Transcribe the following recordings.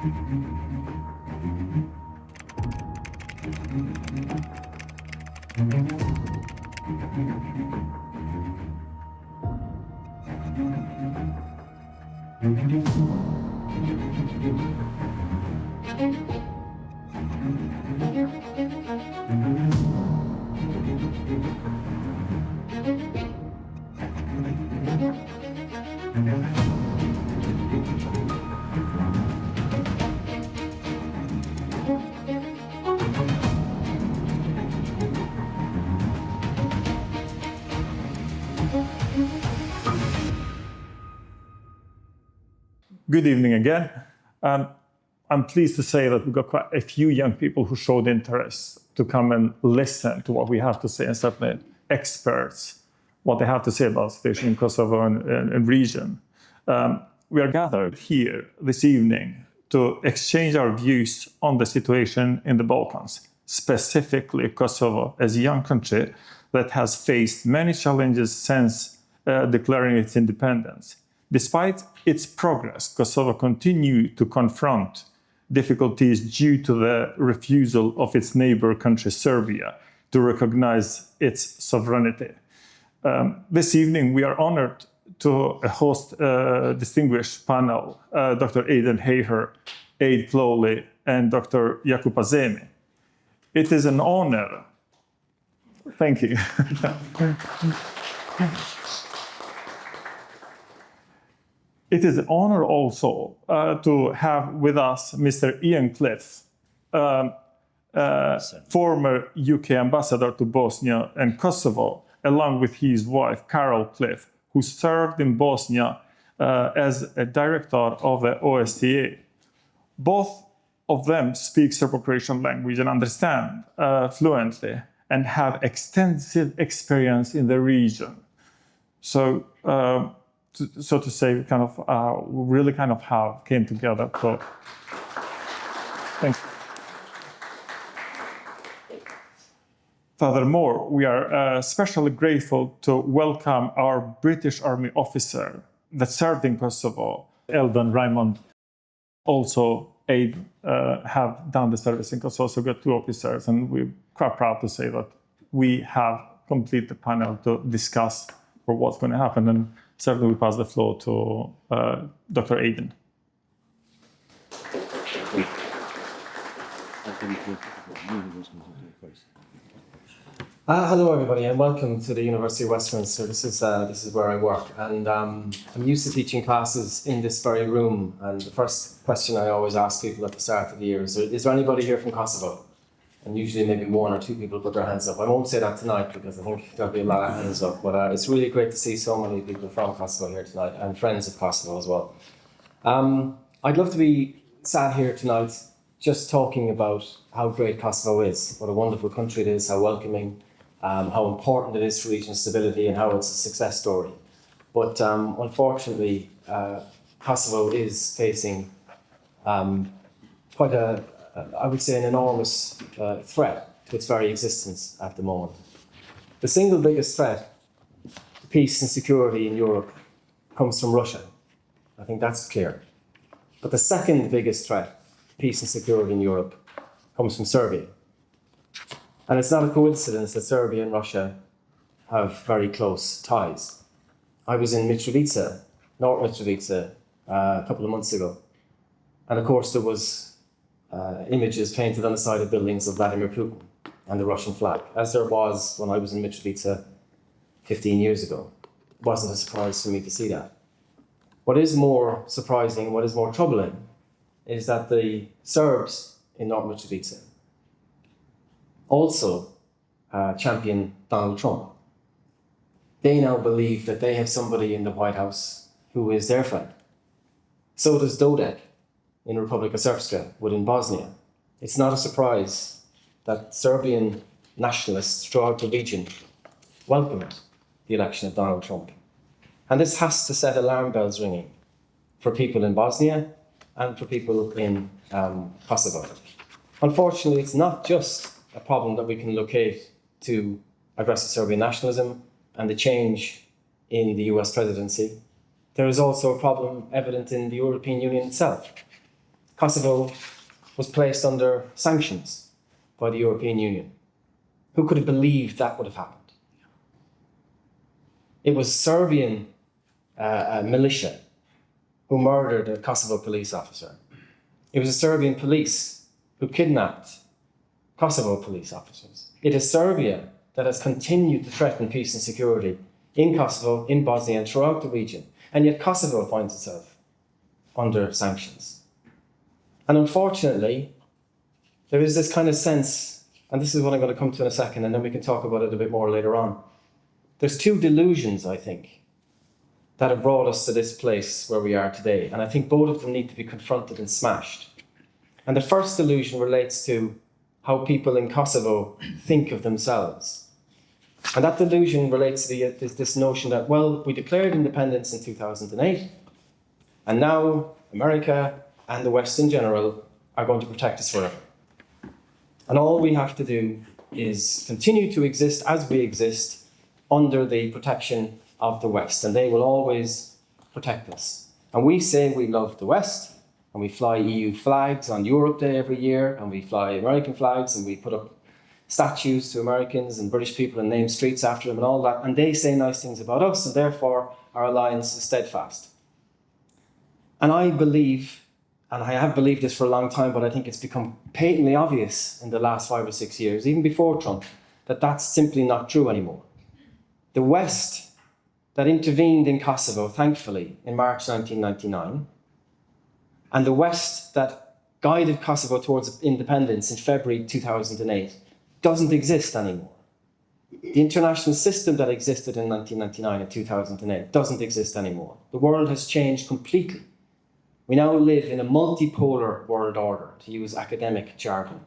Good evening again. I'm pleased to say that we've got quite a few young people who showed interest to come and listen to what we have to say, and certainly experts, what they have to say about the situation in Kosovo and region. We are gathered here this evening to exchange our views on the situation in the Balkans, specifically Kosovo as a young country that has faced many challenges since declaring its independence. Despite its progress, Kosovo continued to confront difficulties due to the refusal of its neighbor country Serbia to recognize its sovereignty. This evening, we are honored to host a distinguished panel, Dr. Aidan Hayher, Aid Plowley, and Dr. Jakub Azemi. It is an honor. Thank you. It is an honor also to have with us Mr. Ian Cliff, former UK ambassador to Bosnia and Kosovo, along with his wife, Carol Cliff, who served in Bosnia as a director of the OSCE. Both of them speak Serbo-Croatian language and understand fluently and have extensive experience in the region. So to say, really how came together. So, thanks. Furthermore, we are especially grateful to welcome our British Army officer that served in Kosovo, Eldon Raymond. Also, have done the service in Kosovo, so we got two officers, and we're quite proud to say that we have completed the panel to discuss for what's going to happen. And certainly we pass the floor to Dr. Aidan. Hello everybody and welcome to the University of Westminster. This is where I work, and I'm used to teaching classes in this very room, and the first question I always ask people at the start of the year is there anybody here from Kosovo? And usually maybe one or two people put their hands up. I won't say that tonight because I think there'll be a lot of hands up, but it's really great to see so many people from Kosovo here tonight and friends of Kosovo as well. I'd love to be sat here tonight just talking about how great Kosovo is, what a wonderful country it is, how welcoming, how important it is for regional stability, and how it's a success story. But unfortunately, Kosovo is facing quite I would say an enormous threat to its very existence at the moment. The single biggest threat to peace and security in Europe comes from Russia. I think that's clear. But the second biggest threat to peace and security in Europe comes from Serbia. And it's not a coincidence that Serbia and Russia have very close ties. I was in Mitrovica, North Mitrovica, a couple of months ago. And of course there was images painted on the side of buildings of Vladimir Putin and the Russian flag, as there was when I was in Mitrovica 15 years ago. It wasn't a surprise for me to see that. What is more surprising, what is more troubling, is that the Serbs in North Mitrovica also champion Donald Trump. They now believe that they have somebody in the White House who is their friend. So does Dodek in Republika Srpska within Bosnia. It's not a surprise that Serbian nationalists throughout the region welcomed the election of Donald Trump. And this has to set alarm bells ringing for people in Bosnia and for people in Kosovo. Unfortunately, it's not just a problem that we can locate to aggressive Serbian nationalism and the change in the US presidency. There is also a problem evident in the European Union itself. Kosovo was placed under sanctions by the European Union. Who could have believed that would have happened? It was Serbian militia who murdered a Kosovo police officer. It was the Serbian police who kidnapped Kosovo police officers. It is Serbia that has continued to threaten peace and security in Kosovo, in Bosnia, and throughout the region. And yet Kosovo finds itself under sanctions. And unfortunately, there is this kind of sense, and this is what I'm going to come to in a second, and then we can talk about it a bit more later on. There's two delusions, I think, that have brought us to this place where we are today. And I think both of them need to be confronted and smashed. And the first delusion relates to how people in Kosovo think of themselves. And that delusion relates to this notion that, well, we declared independence in 2008, and now America and the West in general are going to protect us forever. And all we have to do is continue to exist as we exist under the protection of the West, and they will always protect us. And we say we love the West, and we fly EU flags on Europe Day every year, and we fly American flags, and we put up statues to Americans and British people and name streets after them and all that, and they say nice things about us, and therefore our alliance is steadfast. And I believe, and I have believed this for a long time, but I think it's become patently obvious in the last 5 or 6 years, even before Trump, that that's simply not true anymore. The West that intervened in Kosovo, thankfully, in March 1999, and the West that guided Kosovo towards independence in February 2008 doesn't exist anymore. The international system that existed in 1999 and 2008 doesn't exist anymore. The world has changed completely. We now live in a multipolar world order, to use academic jargon.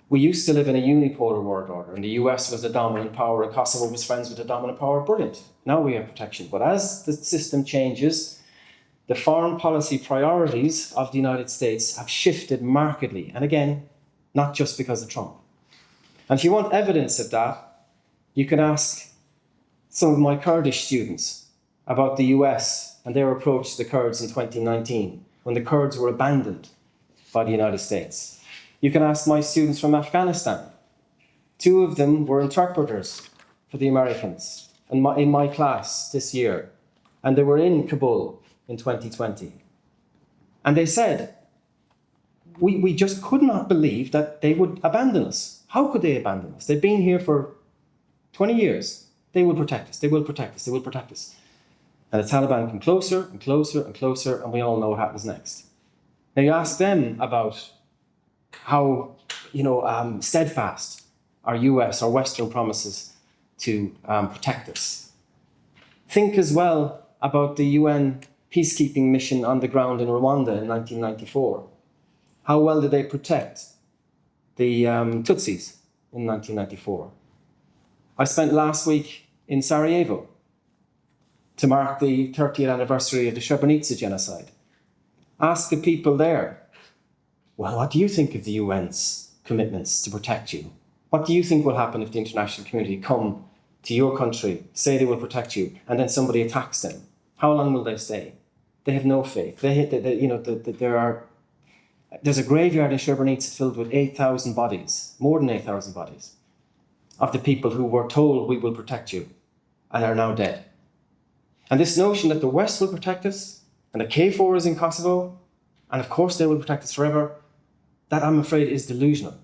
We used to live in a unipolar world order, and the US was the dominant power, and Kosovo was friends with the dominant power. Brilliant. Now we have protection. But as the system changes, the foreign policy priorities of the United States have shifted markedly. And again, not just because of Trump. And if you want evidence of that, you can ask some of my Kurdish students about the US and their approach to the Kurds in 2019, when the Kurds were abandoned by the United States. You can ask my students from Afghanistan. 2 of them were interpreters for the Americans in my class this year, and they were in Kabul in 2020. And they said, we just could not believe that they would abandon us. How could they abandon us? They've been here for 20 years. They will protect us. They will protect us. They will protect us. And the Taliban come closer and closer and closer, and we all know what happens next. Now you ask them about how steadfast our US or Western promises to protect us. Think as well about the UN peacekeeping mission on the ground in Rwanda in 1994. How well did they protect the Tutsis in 1994? I spent last week in Sarajevo to mark the 30th anniversary of the Srebrenica genocide. Ask the people there, well, what do you think of the UN's commitments to protect you? What do you think will happen if the international community come to your country, say they will protect you, and then somebody attacks them? How long will they stay? They have no faith. There's a graveyard in Srebrenica filled with 8,000 bodies, more than 8,000 bodies, of the people who were told we will protect you and are now dead. And this notion that the West will protect us, and the KFOR is in Kosovo, and of course they will protect us forever, that I'm afraid is delusional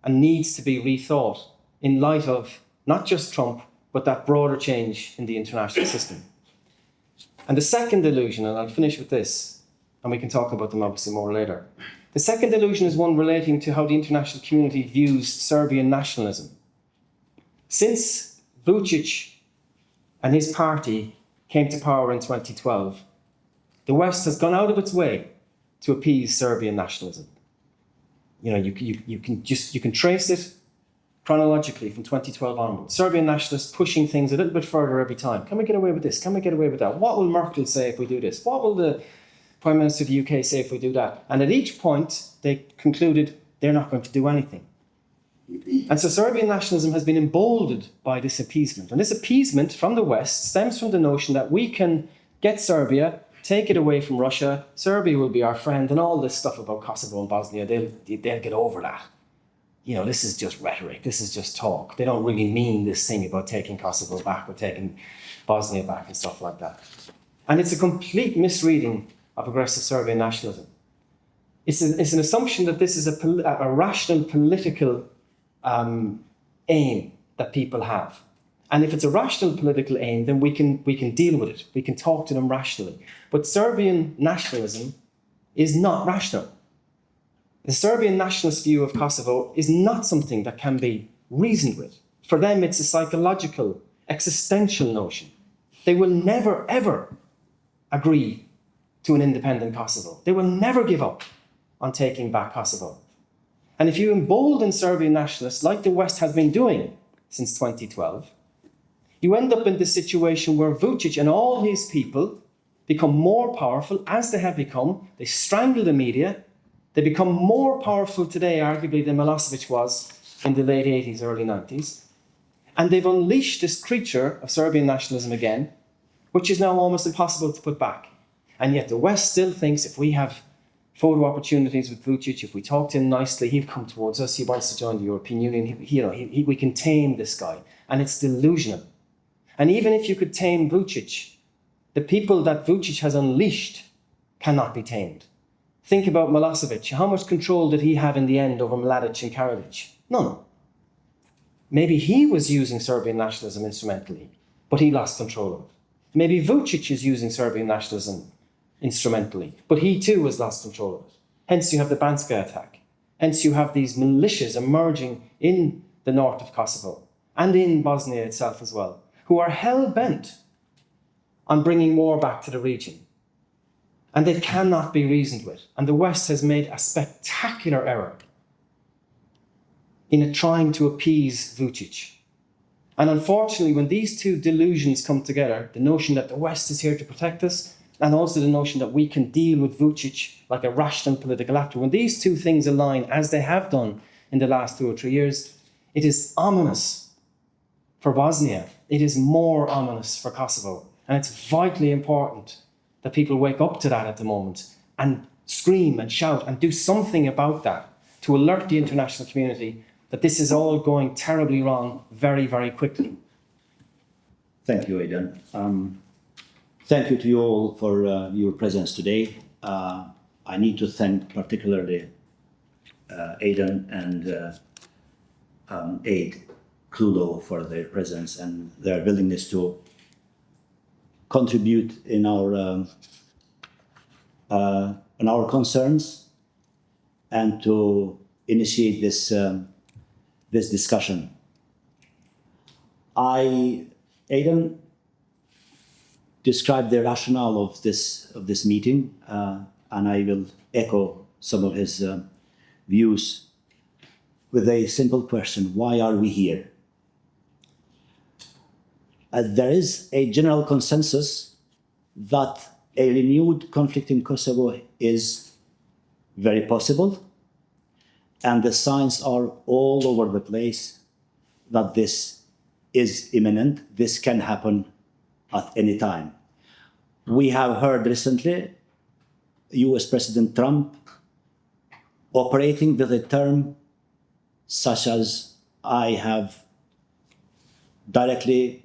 and needs to be rethought in light of not just Trump, but that broader change in the international system. And the second delusion, and I'll finish with this, and we can talk about them obviously more later. The second delusion is one relating to how the international community views Serbian nationalism. Since Vučić and his party came to power in 2012, the West has gone out of its way to appease Serbian nationalism. You can trace it chronologically from 2012 onwards. Serbian nationalists pushing things a little bit further every time. Can we get away with this? Can we get away with that? What will Merkel say if we do this? What will the Prime Minister of the UK say if we do that? And at each point, they concluded they're not going to do anything. And so Serbian nationalism has been emboldened by this appeasement. And this appeasement from the West stems from the notion that we can get Serbia take it away from Russia, Serbia will be our friend, and all this stuff about Kosovo and Bosnia, they'll get over that. You know, this is just rhetoric, this is just talk. They don't really mean this thing about taking Kosovo back or taking Bosnia back and stuff like that. And it's a complete misreading of aggressive Serbian nationalism. It's an assumption that this is a rational political aim that people have. And if it's a rational political aim, then we can deal with it. We can talk to them rationally. But Serbian nationalism is not rational. The Serbian nationalist view of Kosovo is not something that can be reasoned with. For them, it's a psychological, existential notion. They will never, ever agree to an independent Kosovo. They will never give up on taking back Kosovo. And if you embolden Serbian nationalists, like the West has been doing since 2012, you end up in this situation where Vučić and all his people become more powerful, as they have become. They strangle the media. They become more powerful today, arguably, than Milosevic was in the late 80s, early 90s. And they've unleashed this creature of Serbian nationalism again, which is now almost impossible to put back. And yet the West still thinks if we have photo opportunities with Vučić, if we talk to him nicely, he'll come towards us. He wants to join the European Union. We can tame this guy. And it's delusional. And even if you could tame Vučić, the people that Vučić has unleashed cannot be tamed. Think about Milosevic. How much control did he have in the end over Mladic and Karadzic? None. Maybe he was using Serbian nationalism instrumentally, but he lost control of it. Maybe Vučić is using Serbian nationalism instrumentally, but he too has lost control of it. Hence you have the Banska attack. Hence you have these militias emerging in the north of Kosovo and in Bosnia itself as well, who are hell-bent on bringing war back to the region. And they cannot be reasoned with. And the West has made a spectacular error in trying to appease Vučić. And unfortunately, when these two delusions come together, the notion that the West is here to protect us, and also the notion that we can deal with Vučić like a rational political actor, when these two things align, as they have done in the last 2 or 3 years, it is ominous for Bosnia. It is more ominous for Kosovo. And it's vitally important that people wake up to that at the moment and scream and shout and do something about that to alert the international community that this is all going terribly wrong very, very quickly. Thank you, Aidan. Thank you to you all for your presence today. I need to thank particularly Aidan and Aid Kludo for their presence and their willingness to contribute in our concerns and to initiate this discussion. Aidan described the rationale of this meeting, and I will echo some of his views with a simple question: why are we here? There is a general consensus that a renewed conflict in Kosovo is very possible, and the signs are all over the place that this is imminent. This can happen at any time. We have heard recently US President Trump operating with a term such as, "I have directly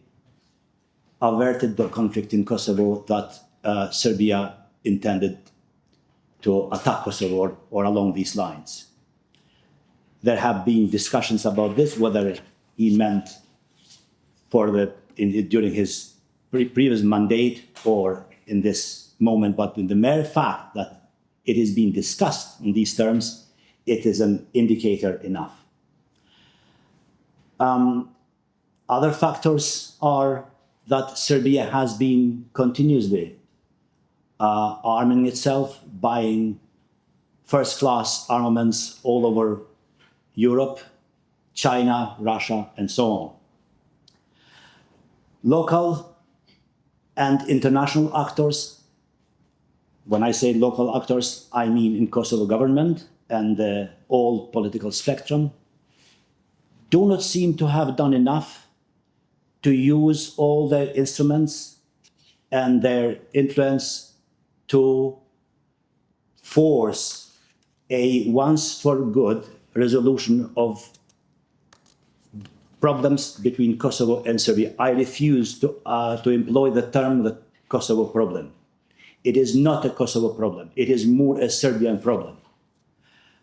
averted the conflict in Kosovo that Serbia intended to attack Kosovo or along these lines." There have been discussions about this, whether he meant during his previous mandate or in this moment, but in the mere fact that it is being discussed in these terms, it is an indicator enough. Other factors are that Serbia has been continuously arming itself, buying first-class armaments all over Europe, China, Russia, and so on. Local and international actors, when I say local actors, I mean in Kosovo government and the all political spectrum, do not seem to have done enough to use all their instruments and their influence to force a once for good resolution of problems between Kosovo and Serbia. I refuse to employ the term the Kosovo problem. It is not a Kosovo problem. It is more a Serbian problem.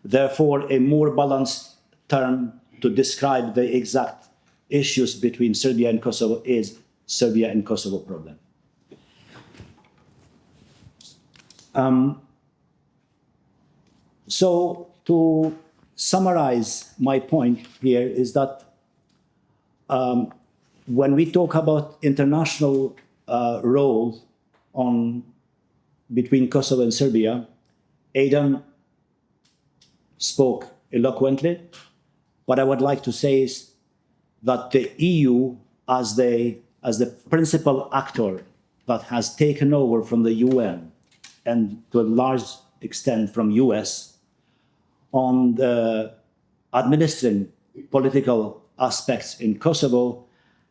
Therefore, a more balanced term to describe the exact issues between Serbia and Kosovo is Serbia and Kosovo problem. So to summarize my point here is that when we talk about international role between Kosovo and Serbia, Aidan spoke eloquently. What I would like to say is that the EU, as the principal actor that has taken over from the UN and to a large extent from US on the administering political aspects in Kosovo,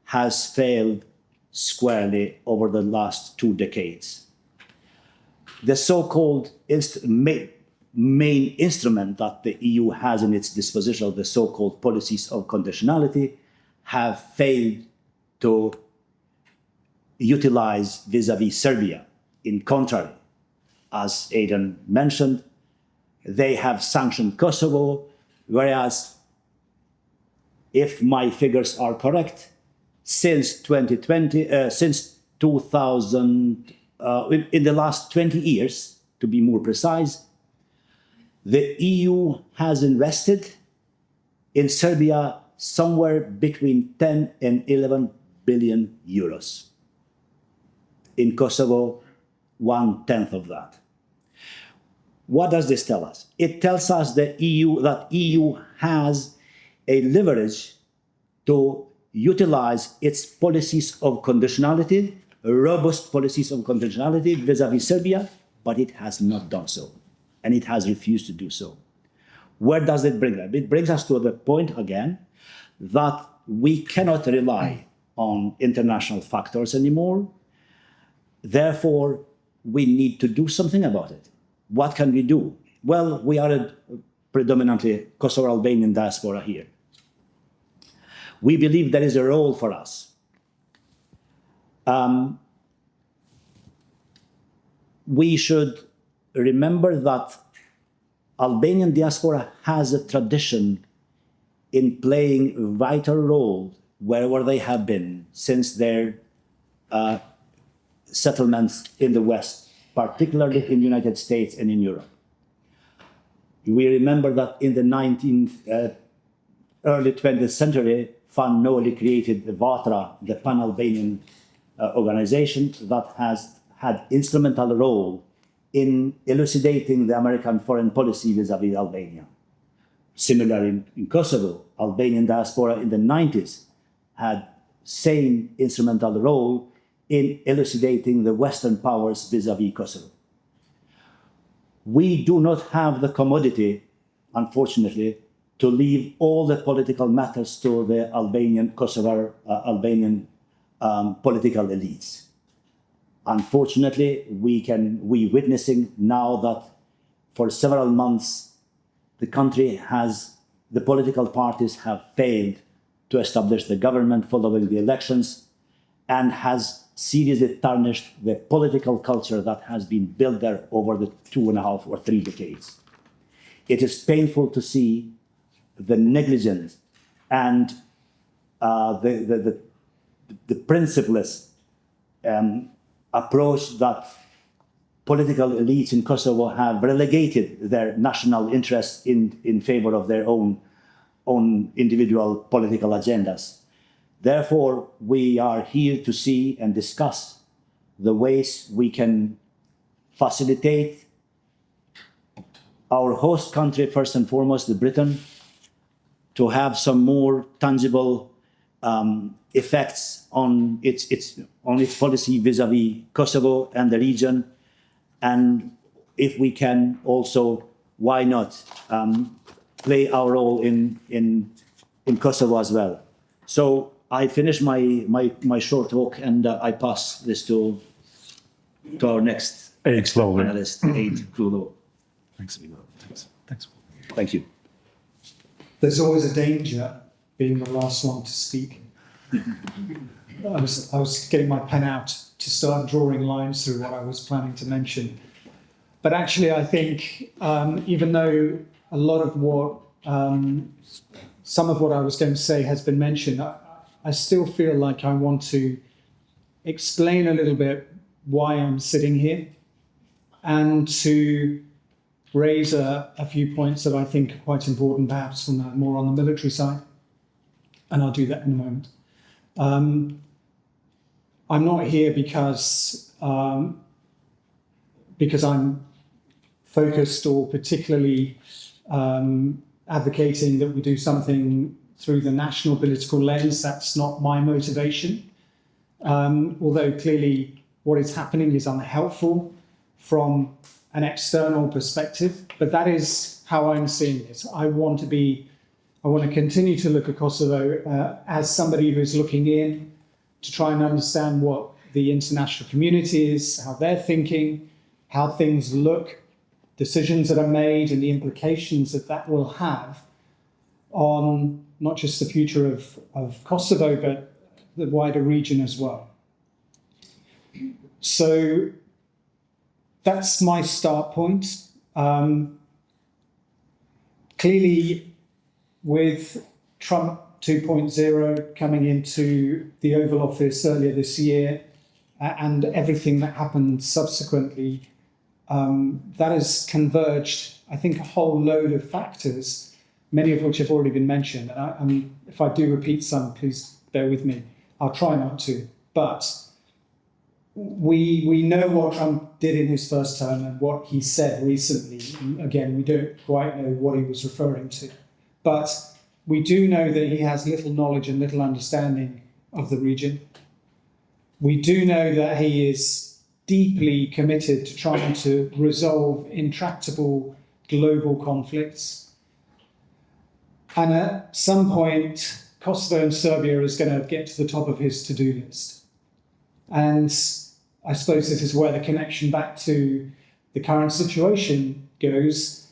has failed squarely over the last 2 decades. The so-called main instrument that the EU has in its disposition, the so-called policies of conditionality, have failed to utilize vis-à-vis Serbia. In contrary, as Aidan mentioned, they have sanctioned Kosovo, whereas, if my figures are correct, since 2020, since 2000, in the last 20 years, to be more precise, the EU has invested in Serbia somewhere between 10 and 11 billion euros. In Kosovo, 1/10 of that. What does this tell us? It tells us that EU has a leverage to utilize its policies of conditionality, robust policies of conditionality vis-à-vis Serbia, but it has not done so, and it has refused to do so. Where does it bring us? It brings us to the point again that we cannot rely on international factors anymore. Therefore, we need to do something about it. What can we do? Well, we are a predominantly Kosovo Albanian diaspora here. We believe there is a role for us. We should remember that Albanian diaspora has a tradition in playing a vital role wherever they have been since their settlements in the West, particularly in the United States and in Europe. We remember that in the early 20th century, Van Noli created the VATRA, the Pan-Albanian organization that has had instrumental role in elucidating the American foreign policy vis-à-vis Albania. Similarly, in Kosovo, Albanian diaspora in the 90s had same instrumental role in elucidating the Western powers vis-à-vis Kosovo. We do not have the commodity, unfortunately, to leave all the political matters to the Albanian political elites. Unfortunately, we witnessing now that for several months, the political parties have failed to establish the government following the elections, and has seriously tarnished the political culture that has been built there over the 2.5 or 3 decades. It is painful to see the negligence and the principleless approach that political elites in Kosovo have relegated their national interests in favor of their own individual political agendas. Therefore, we are here to see and discuss the ways we can facilitate our host country, first and foremost, the Britain, to have some more tangible effects on its policy vis-à-vis Kosovo and the region. And if we can also, why not, play our role in Kosovo as well. So I finish my short talk, and I pass this to our next Age slowly. Panelist Aid Krulo. Thanks. Thanks. Thank you. There's always a danger being the last one to speak. I was getting my pen out to start drawing lines through what I was planning to mention. But actually, I think even though a lot of what, some of what I was going to say has been mentioned, I still feel like I want to explain a little bit why I'm sitting here and to raise a few points that I think are quite important, perhaps more on the military side. And I'll do that in a moment. I'm not here because I'm focused or particularly advocating that we do something through the national political lens. That's not my motivation. Although clearly what is happening is unhelpful from an external perspective, but that is how I'm seeing it. I want to continue to look at Kosovo as somebody who's looking in to try and understand what the international community is, how they're thinking, how things look, decisions that are made, and the implications that that will have on not just the future of Kosovo, but the wider region as well. So that's my start point. Clearly, with Trump 2.0 coming into the Oval Office earlier this year and everything that happened subsequently, that has converged, I think, a whole load of factors, many of which have already been mentioned. And if I do repeat some, please bear with me. I'll try not to. But we know what Trump did in his first term and what he said recently. And again, we don't quite know what he was referring to. But we do know that he has little knowledge and little understanding of the region. We do know that he is deeply committed to trying to resolve intractable global conflicts. And at some point, Kosovo and Serbia is going to get to the top of his to-do list. And I suppose this is where the connection back to the current situation goes.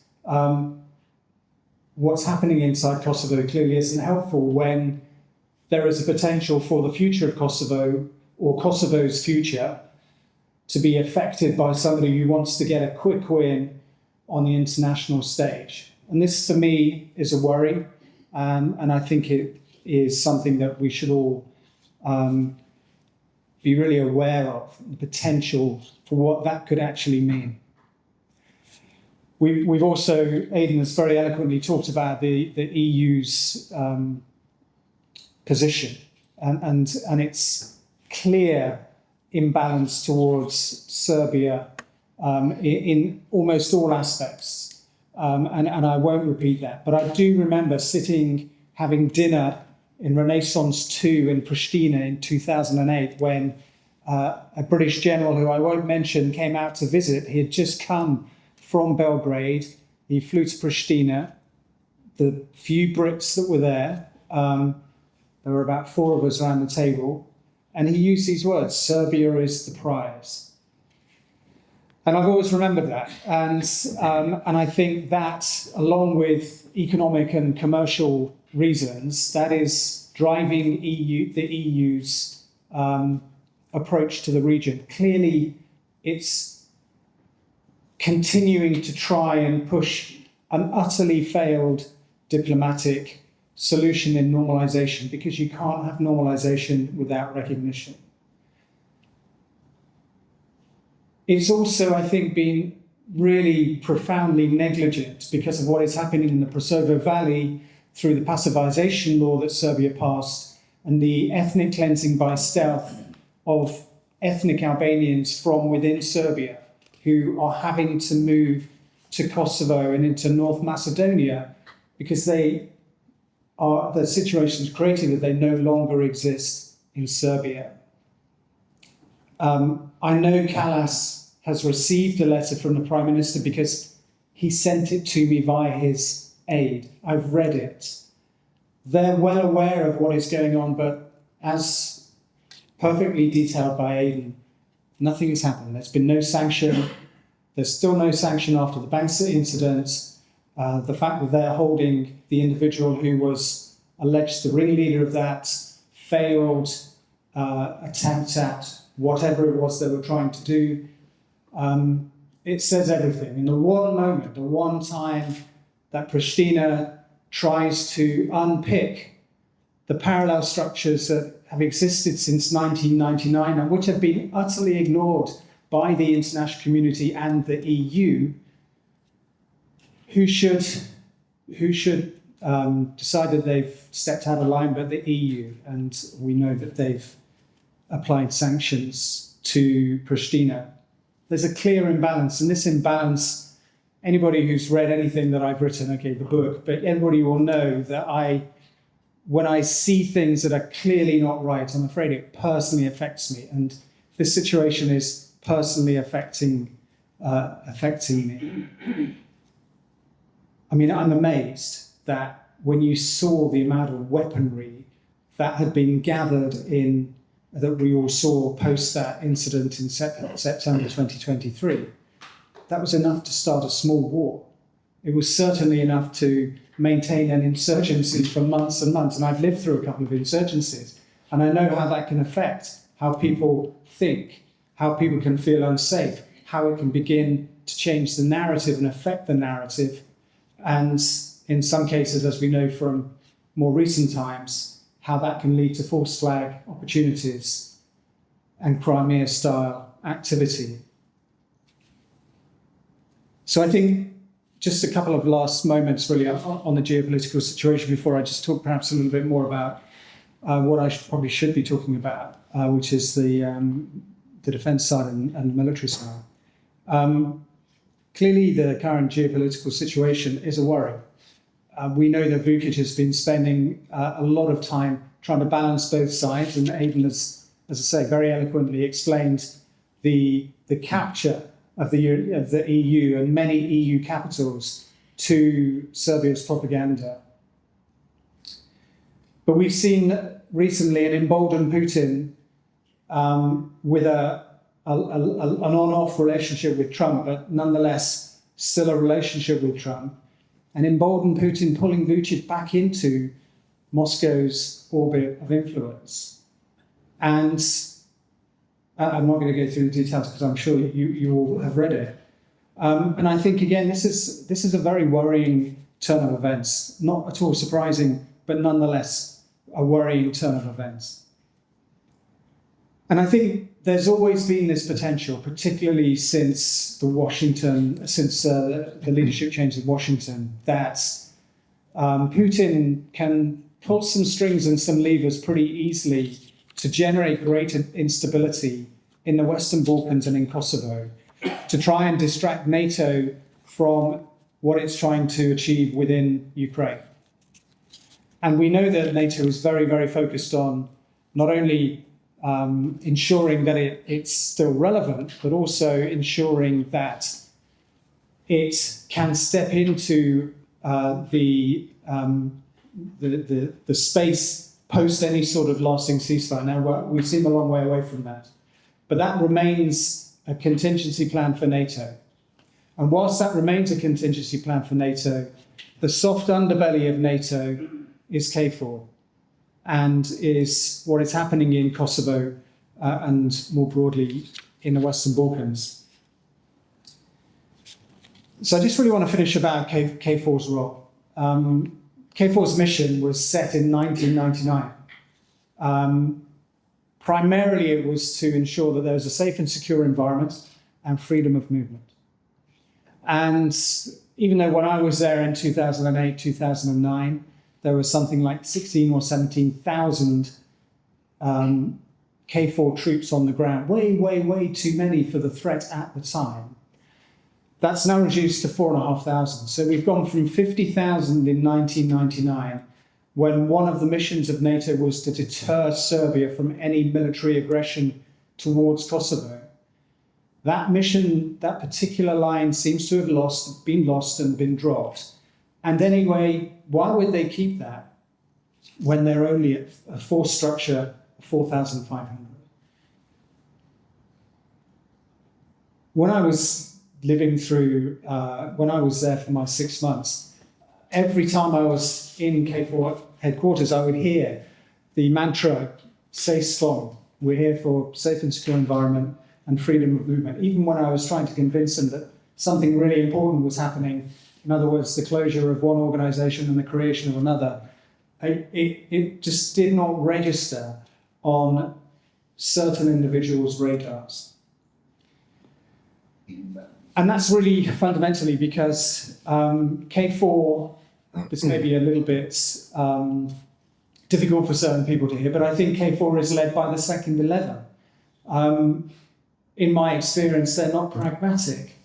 What's happening inside Kosovo clearly isn't helpful when there is a potential for the future of Kosovo or Kosovo's future to be affected by somebody who wants to get a quick win on the international stage. And this, for me, is a worry. And I think it is something that we should all be really aware of, the potential for what that could actually mean. We've also, Aidan has very eloquently talked about the EU's position and its clear imbalance towards Serbia in almost all aspects. And I won't repeat that, but I do remember having dinner in Renaissance 2 in Pristina in 2008 when a British general who I won't mention came out to visit. He had just come from Belgrade. He flew to Pristina. The few Brits that were there, there were about 4 of us around the table, and he used these words: Serbia is the prize. And I've always remembered that. And I think that, along with economic and commercial reasons, that is driving the EU's approach to the region. Clearly, it's continuing to try and push an utterly failed diplomatic solution in normalization, because you can't have normalization without recognition. It's also, I think, been really profoundly negligent because of what is happening in the Kosovo Valley through the passivization law that Serbia passed and the ethnic cleansing by stealth of ethnic Albanians from within Serbia who are having to move to Kosovo and into North Macedonia because the situation is created that they no longer exist in Serbia. I know Kallas has received a letter from the Prime Minister because he sent it to me via his aide. I've read it. They're well aware of what is going on, but as perfectly detailed by Aidan, nothing has happened. There's been no sanction. There's still no sanction after the Bank City incident. The fact that they're holding the individual who was alleged the ringleader of that failed attempt at whatever it was they were trying to do, it says everything. In the one moment, the one time that Pristina tries to unpick the parallel structures that have existed since 1999 and which have been utterly ignored by the international community and the EU, who should decide that they've stepped out of line but the EU, and we know that they've applied sanctions to Pristina. There's a clear imbalance, and this imbalance, anybody who's read anything that I've written, okay, the book, but everybody will know that when I see things that are clearly not right, I'm afraid it personally affects me, and this situation is personally affecting me. I mean, I'm amazed that when you saw the amount of weaponry that had been gathered in, that we all saw post that incident in September 2023, that was enough to start a small war. It was certainly enough to maintain an insurgency for months and months. And I've lived through a couple of insurgencies, and I know how that can affect how people think, how people can feel unsafe, how it can begin to change the narrative and affect the narrative. And in some cases, as we know from more recent times, how that can lead to false flag opportunities and Crimea-style activity. So I think just a couple of last moments really on the geopolitical situation before I just talk perhaps a little bit more about what I probably should be talking about, which is the defence side and the military side. Clearly, the current geopolitical situation is a worry. We know that Vučić has been spending a lot of time trying to balance both sides, and Aidan has, as I say, very eloquently explained the capture of the EU and many EU capitals to Serbia's propaganda. But we've seen recently an emboldened Putin with an on-off relationship with Trump, but nonetheless still a relationship with Trump, and emboldened Putin pulling Vučić back into Moscow's orbit of influence. And I'm not going to go through the details because I'm sure you all have read it. And I think, again, this is a very worrying turn of events. Not at all surprising, but nonetheless a worrying turn of events. And I think there's always been this potential, particularly since the leadership change in Washington, that Putin can pull some strings and some levers pretty easily to generate greater instability in the Western Balkans and in Kosovo, to try and distract NATO from what it's trying to achieve within Ukraine. And we know that NATO is very, very focused on not only ensuring that it's still relevant, but also ensuring that it can step into the space post any sort of lasting ceasefire. Now, we seem a long way away from that, but that remains a contingency plan for NATO. And whilst that remains a contingency plan for NATO, the soft underbelly of NATO is KFOR, and is what is happening in Kosovo and more broadly in the Western Balkans. So I just really want to finish about KFOR's role. KFOR's mission was set in 1999. Primarily, it was to ensure that there was a safe and secure environment and freedom of movement. And even though when I was there in 2008, 2009, there was something like 16 or 17,000 KFOR troops on the ground, way too many for the threat at the time. That's now reduced to 4,500. So we've gone from 50,000 in 1999, when one of the missions of NATO was to deter Serbia from any military aggression towards Kosovo. That mission, that particular line, seems to have been lost and been dropped. And anyway, why would they keep that when they're only at a force structure of 4,500? When I was living through, when I was there for my 6 months, every time I was in KFOR headquarters, I would hear the mantra, safe SFON. We're here for safe and secure environment and freedom of movement. Even when I was trying to convince them that something really important was happening, in other words, the closure of one organisation and the creation of another, it just did not register on certain individuals' radars. And that's really fundamentally because K4, this may be a little bit difficult for certain people to hear, but I think K4 is led by the second 11. In my experience, they're not pragmatic.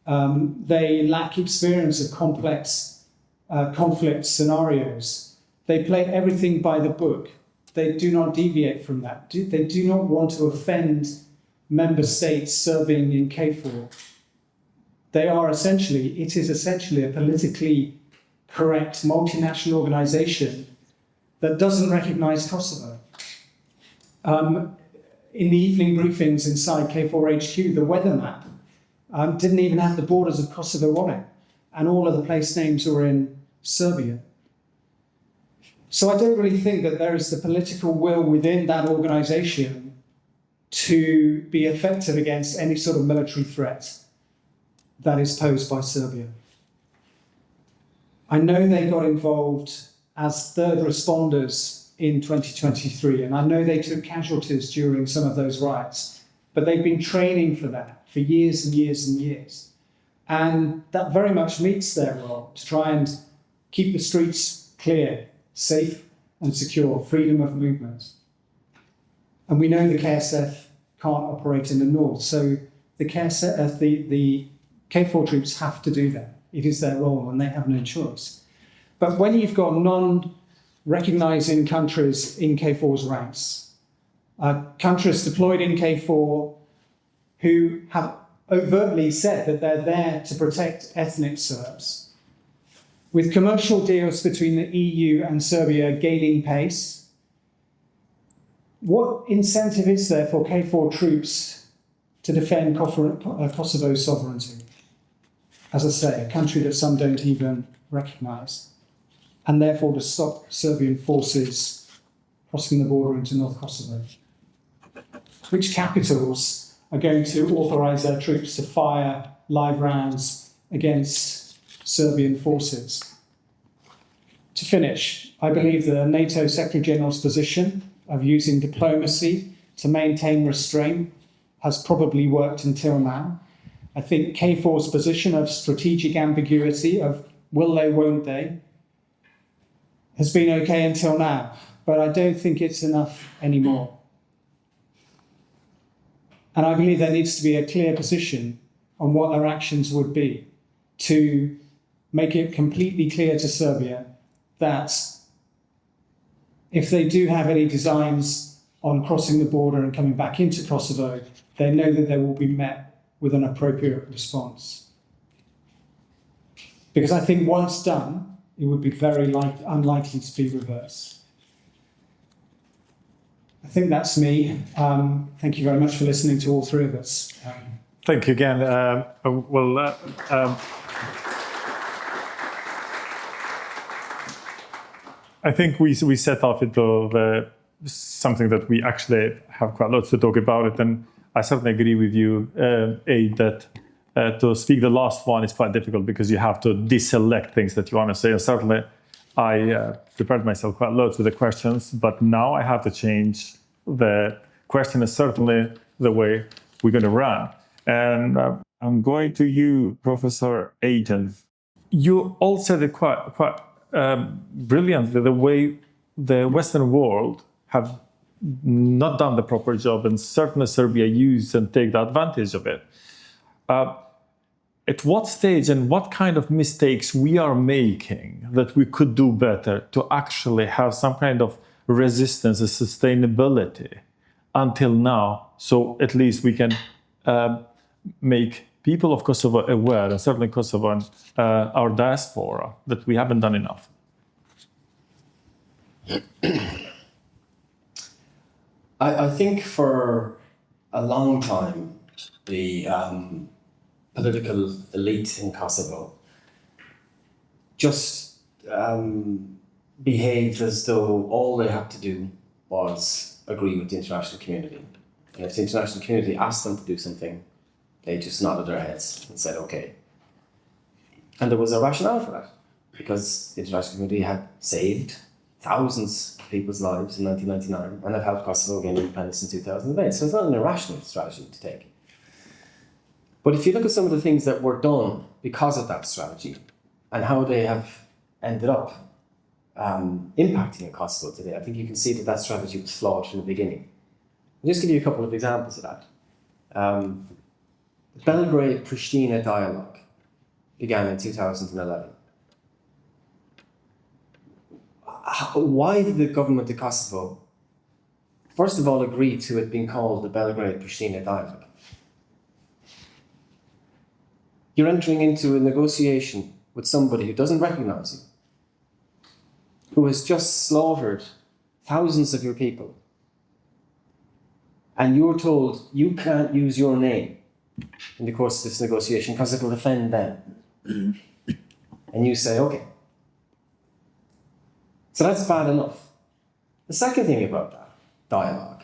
They lack experience of complex conflict scenarios. They play everything by the book. They do not deviate from that. They do not want to offend member states serving in KFOR. It is essentially a politically correct multinational organisation that doesn't recognise Kosovo. In the evening briefings inside KFOR HQ, the weather map didn't even have the borders of Kosovo on it, and all of the place names were in Serbia. So I don't really think that there is the political will within that organisation to be effective against any sort of military threat that is posed by Serbia. I know they got involved as third responders in 2023, and I know they took casualties during some of those riots, but they've been training for that for years and years and years. And that very much meets their role, to try and keep the streets clear, safe and secure, freedom of movement. And we know the KSF can't operate in the north, so the KFOR troops have to do that. It is their role and they have no choice. But when you've got non-recognising countries in KFOR's ranks, countries deployed in KFOR who have overtly said that they're there to protect ethnic Serbs, with commercial deals between the EU and Serbia gaining pace, what incentive is there for KFOR troops to defend Kosovo's sovereignty? As I say, a country that some don't even recognise, and therefore to stop Serbian forces crossing the border into North Kosovo. Which capitals are going to authorise their troops to fire live rounds against Serbian forces? To finish, I believe the NATO Secretary-General's position of using diplomacy to maintain restraint has probably worked until now. I think KFOR's position of strategic ambiguity, of will they, won't they, has been okay until now, but I don't think it's enough anymore. And I believe there needs to be a clear position on what their actions would be to make it completely clear to Serbia that if they do have any designs on crossing the border and coming back into Kosovo, they know that they will be met with an appropriate response. Because I think once done, it would be very unlikely to be reversed. I think that's me. Thank you very much for listening to all three of us. Thank you again. I think we set off into something that we actually have quite lots to talk about it, and I certainly agree with you, Aid, that to speak the last one is quite difficult because you have to deselect things that you want to say. And certainly, I prepared myself quite loads with the questions, but now I have to change the question. Is certainly the way we're going to run. And I'm going to you, Professor Aiton. You all said it quite brilliantly, the way the Western world have not done the proper job, and certainly Serbia used and take the advantage of it. At what stage and what kind of mistakes we are making that we could do better to actually have some kind of resistance and sustainability until now, so at least we can make people of Kosovo aware, and certainly Kosovo and our diaspora, that we haven't done enough? I think for a long time, the political elite in Kosovo just behaved as though all they had to do was agree with the international community. And if the international community asked them to do something, they just nodded their heads and said, okay. And there was a rationale for that, because the international community had saved thousands of people's lives in 1999 and had helped Kosovo gain independence in 2008. So it's not an irrational strategy to take. But if you look at some of the things that were done because of that strategy and how they have ended up impacting in Kosovo today, I think you can see that that strategy was flawed from the beginning. I'll just give you a couple of examples of that. The Belgrade-Pristina dialogue began in 2011. Why did the government of Kosovo, first of all, agree to it being called the Belgrade-Pristina dialogue? You're entering into a negotiation with somebody who doesn't recognize you, who has just slaughtered thousands of your people, and you're told you can't use your name in the course of this negotiation because it will offend them. And you say, okay. So that's bad enough. The second thing about that dialogue,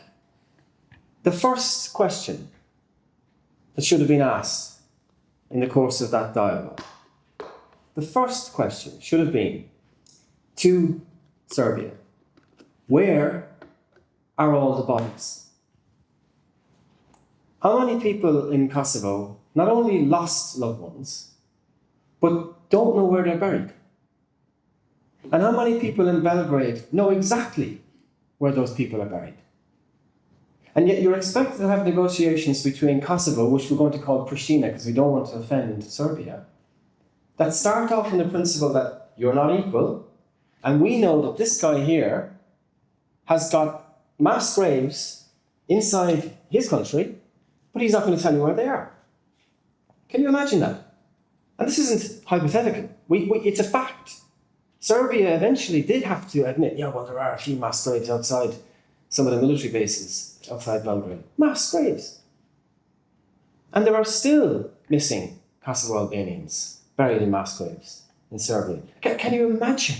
the first question that should have been asked in the course of that dialogue, the first question should have been to Serbia, where are all the bodies? How many people in Kosovo not only lost loved ones, but don't know where they're buried? And how many people in Belgrade know exactly where those people are buried? And yet you're expected to have negotiations between Kosovo, which we're going to call Pristina because we don't want to offend Serbia, that start off on the principle that you're not equal, and we know that this guy here has got mass graves inside his country, but he's not going to tell you where they are. Can you imagine that? And this isn't hypothetical. It's a fact. Serbia eventually did have to admit, yeah, well, there are a few mass graves outside some of the military bases outside Belgrade. Mass graves. And there are still missing Kosovo Albanians buried in mass graves in Serbia. Can you imagine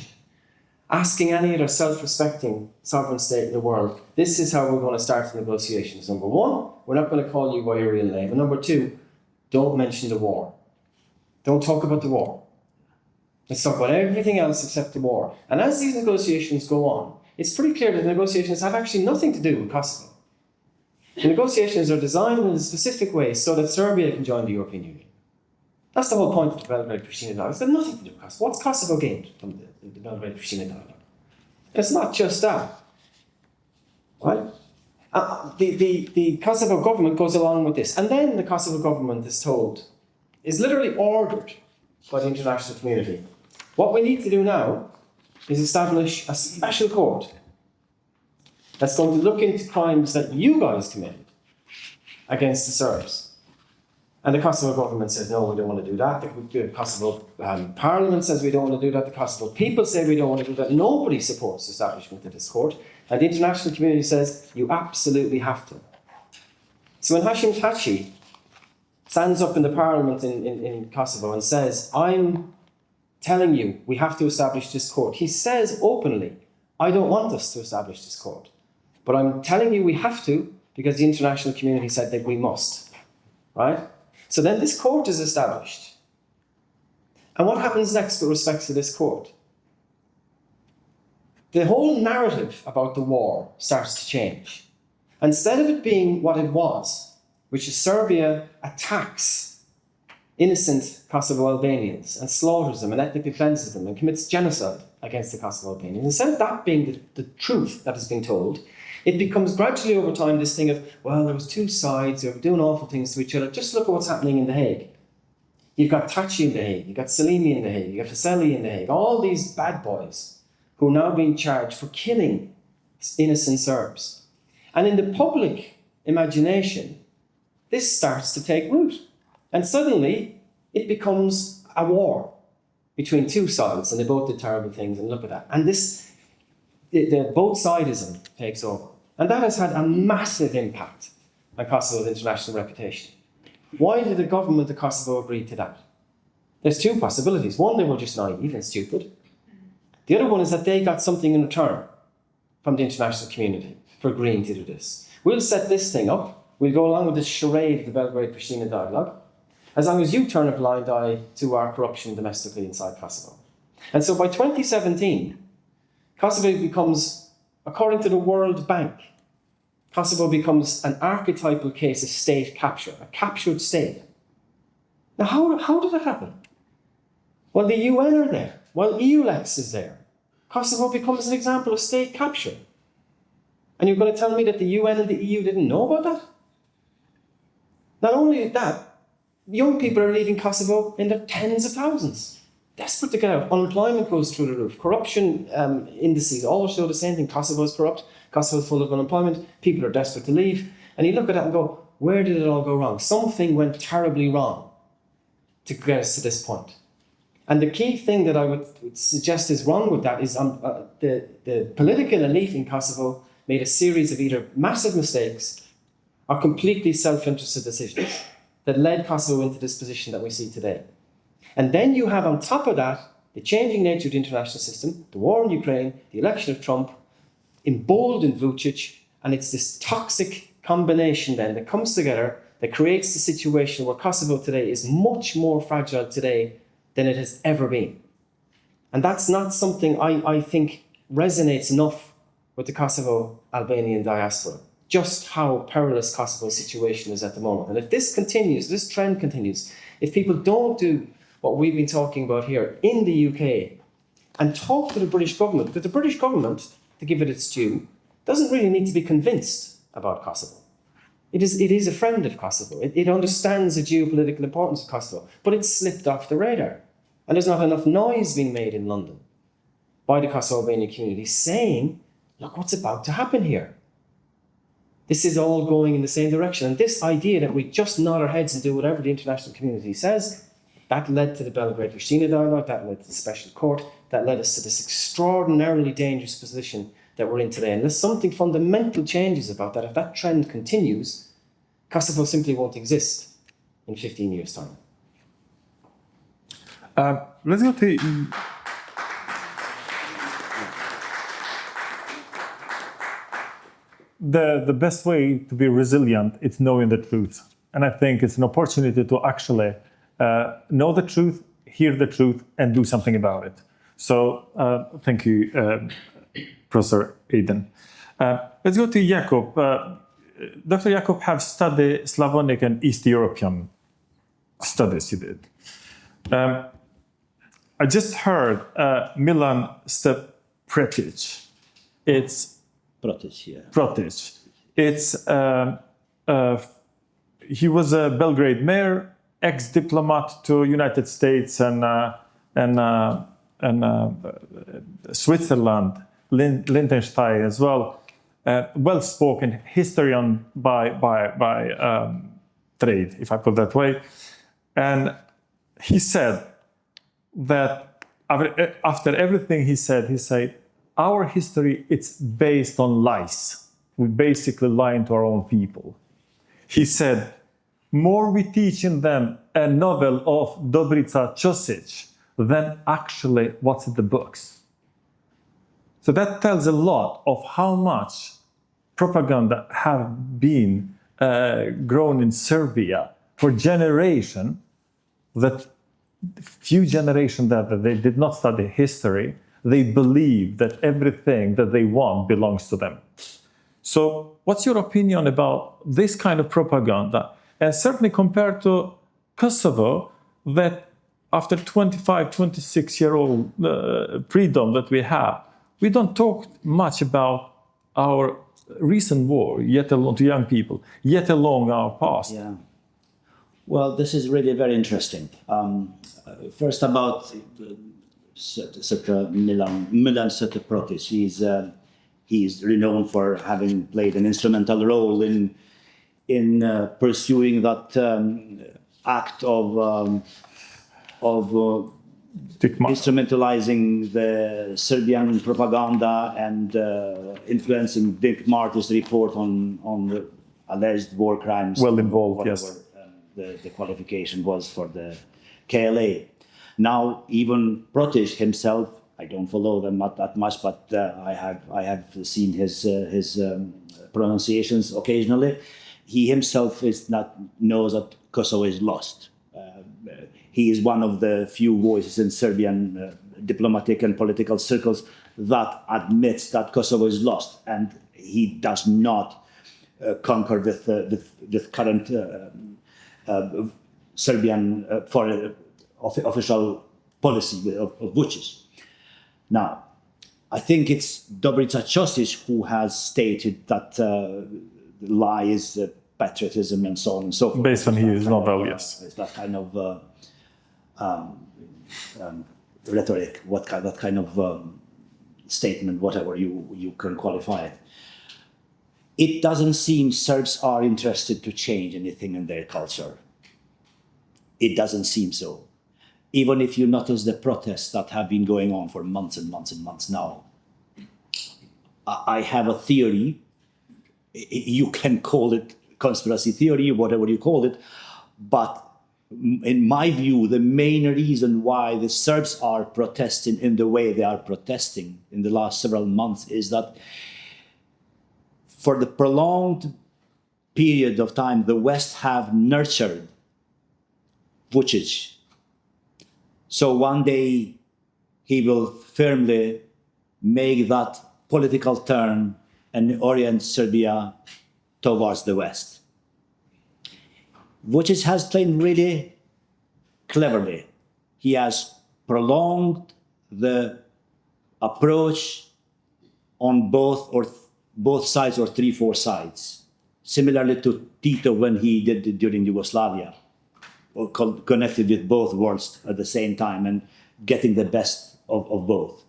asking any other self-respecting sovereign state in the world, this is how we're going to start the negotiations? Number one, we're not going to call you by your real name. And number two, don't mention the war. Don't talk about the war. Let's talk about everything else except the war. And as these negotiations go on, it's pretty clear that the negotiations have actually nothing to do with Kosovo. The negotiations are designed in a specific way so that Serbia can join the European Union. That's the whole point of the Belgrade-Pristina dialogue. It's got nothing to do with Kosovo. What's Kosovo gained from the Belgrade-Pristina dialogue? And it's not just that. Right? The Kosovo government goes along with this. And then the Kosovo government is literally ordered by the international community. What we need to do now is establish a special court that's going to look into crimes that you guys committed against the Serbs. And the Kosovo government says, no, we don't want to do that. The Kosovo parliament says we don't want to do that. The Kosovo people say we don't want to do that. Nobody supports the establishment of this court. And the international community says, you absolutely have to. So when Hashim Thaçi stands up in the parliament in Kosovo and says, I'm telling you we have to establish this court, he says openly, I don't want us to establish this court. But I'm telling you we have to because the international community said that we must. Right? So then this court is established. And what happens next with respect to this court? The whole narrative about the war starts to change. Instead of it being what it was, which is Serbia attacks innocent Kosovo Albanians and slaughters them and ethnically cleanses them and commits genocide against the Kosovo Albanians, instead of that being the truth that has been told, it becomes gradually over time this thing of, well, there was two sides, they were doing awful things to each other. Just look at what's happening in The Hague. You've got Thaçi in The Hague, you've got Salimi in The Hague, you've got Faseli in The Hague, all these bad boys who are now being charged for killing innocent Serbs. And in the public imagination, this starts to take root. And suddenly, it becomes a war between two sides, and they both did terrible things, and look at that. And the both-sidism takes over. And that has had a massive impact on Kosovo's international reputation. Why did the government of Kosovo agree to that? There's two possibilities. One, they were just naive and stupid. The other one is that they got something in return from the international community for agreeing to do this. We'll set this thing up. We'll go along with this charade of the Belgrade-Pristina dialogue, as long as you turn a blind eye to our corruption domestically inside Kosovo. And so by 2017, Kosovo becomes, according to the World Bank, Kosovo becomes an archetypal case of state capture, a captured state. Now, how did that happen? Well, the UN are there. While EULEX is there, Kosovo becomes an example of state capture. And you're going to tell me that the UN and the EU didn't know about that? Not only that, young people are leaving Kosovo in their tens of thousands, desperate to get out. Unemployment goes through the roof. Corruption indices all show the same thing. Kosovo is corrupt. Kosovo is full of unemployment. People are desperate to leave. And you look at that and go, where did it all go wrong? Something went terribly wrong to get us to this point. And the key thing that I would suggest is wrong with that is the political elite in Kosovo made a series of either massive mistakes or completely self-interested decisions that led Kosovo into this position that we see today. And then you have on top of that the changing nature of the international system, the war in Ukraine, the election of Trump, emboldened Vucic, and it's this toxic combination then that comes together that creates the situation where Kosovo today is much more fragile today than it has ever been. And that's not something I think resonates enough with the Kosovo Albanian diaspora, just how perilous Kosovo's situation is at the moment. And if this continues, this trend continues, if people don't do what we've been talking about here in the UK and talk to the British government, because the British government, to give it its due, doesn't really need to be convinced about Kosovo. It is a friend of Kosovo. It understands the geopolitical importance of Kosovo, but it's slipped off the radar. And there's not enough noise being made in London by the Kosovo Albanian community saying, look what's about to happen here. This is all going in the same direction. And this idea that we just nod our heads and do whatever the international community says, that led to the Belgrade-Pristina dialogue, that led to the special court, that led us to this extraordinarily dangerous position that we're in today. Unless something fundamental changes about that, if that trend continues, Kosovo simply won't exist in 15 years' time. Let's go to... The best way to be resilient is knowing the truth. And I think it's an opportunity to actually know the truth, hear the truth, and do something about it. So thank you, Professor Aidan. Let's go to Jakob. Dr. Jakob have studied Slavonic and East European studies, you did. I just heard Milan Stepretic. It's Protic, yeah. Protic. It's he was a Belgrade mayor, ex-diplomat to United States and Switzerland, Liechtenstein as well. Well-spoken historian by trade, if I put that way. And he said that after everything he said, our history, it's based on lies. We basically lie to our own people. He said, more we teach in them a novel of Dobrica Ćosić than actually what's in the books. So that tells a lot of how much propaganda have been grown in Serbia for generation, that few generations that they did not study history, they believe that everything that they want belongs to them. So what's your opinion about this kind of propaganda? And certainly compared to Kosovo, that after 25, 26-year-old freedom that we have, we don't talk much about our recent war, yet alone to young people, yet alone our past. Yeah. Well, this is really very interesting. First about Milan Stepretic. He's renowned for having played an instrumental role in pursuing that act of instrumentalizing the Serbian propaganda and influencing Dick Marty's report on the alleged war crimes. Well involved, yes. the qualification was for the KLA. Now even Protege himself, I don't follow them not that much, but I have seen his pronunciations occasionally. He himself knows that Kosovo is lost. He is one of the few voices in Serbian diplomatic and political circles that admits that Kosovo is lost, and he does not concur with current Serbian foreign official policy of Vučić. Now, I think it's Dobrica Ćosić who has stated that lie is patriotism and so on and so forth. Based on his novel, yes. It's that kind of rhetoric, that kind of statement, whatever you can qualify it. It doesn't seem Serbs are interested to change anything in their culture. It doesn't seem so. Even if you notice the protests that have been going on for months and months and months now. I have a theory, you can call it conspiracy theory, whatever you call it, but in my view, the main reason why the Serbs are protesting in the way they are protesting in the last several months is that for the prolonged period of time, the West have nurtured Vučić. So one day he will firmly make that political turn and orient Serbia towards the West. Vučić has played really cleverly. He has prolonged the approach on both sides or 3-4 sides, similarly to Tito when he did it during Yugoslavia, or connected with both worlds at the same time and getting the best of both.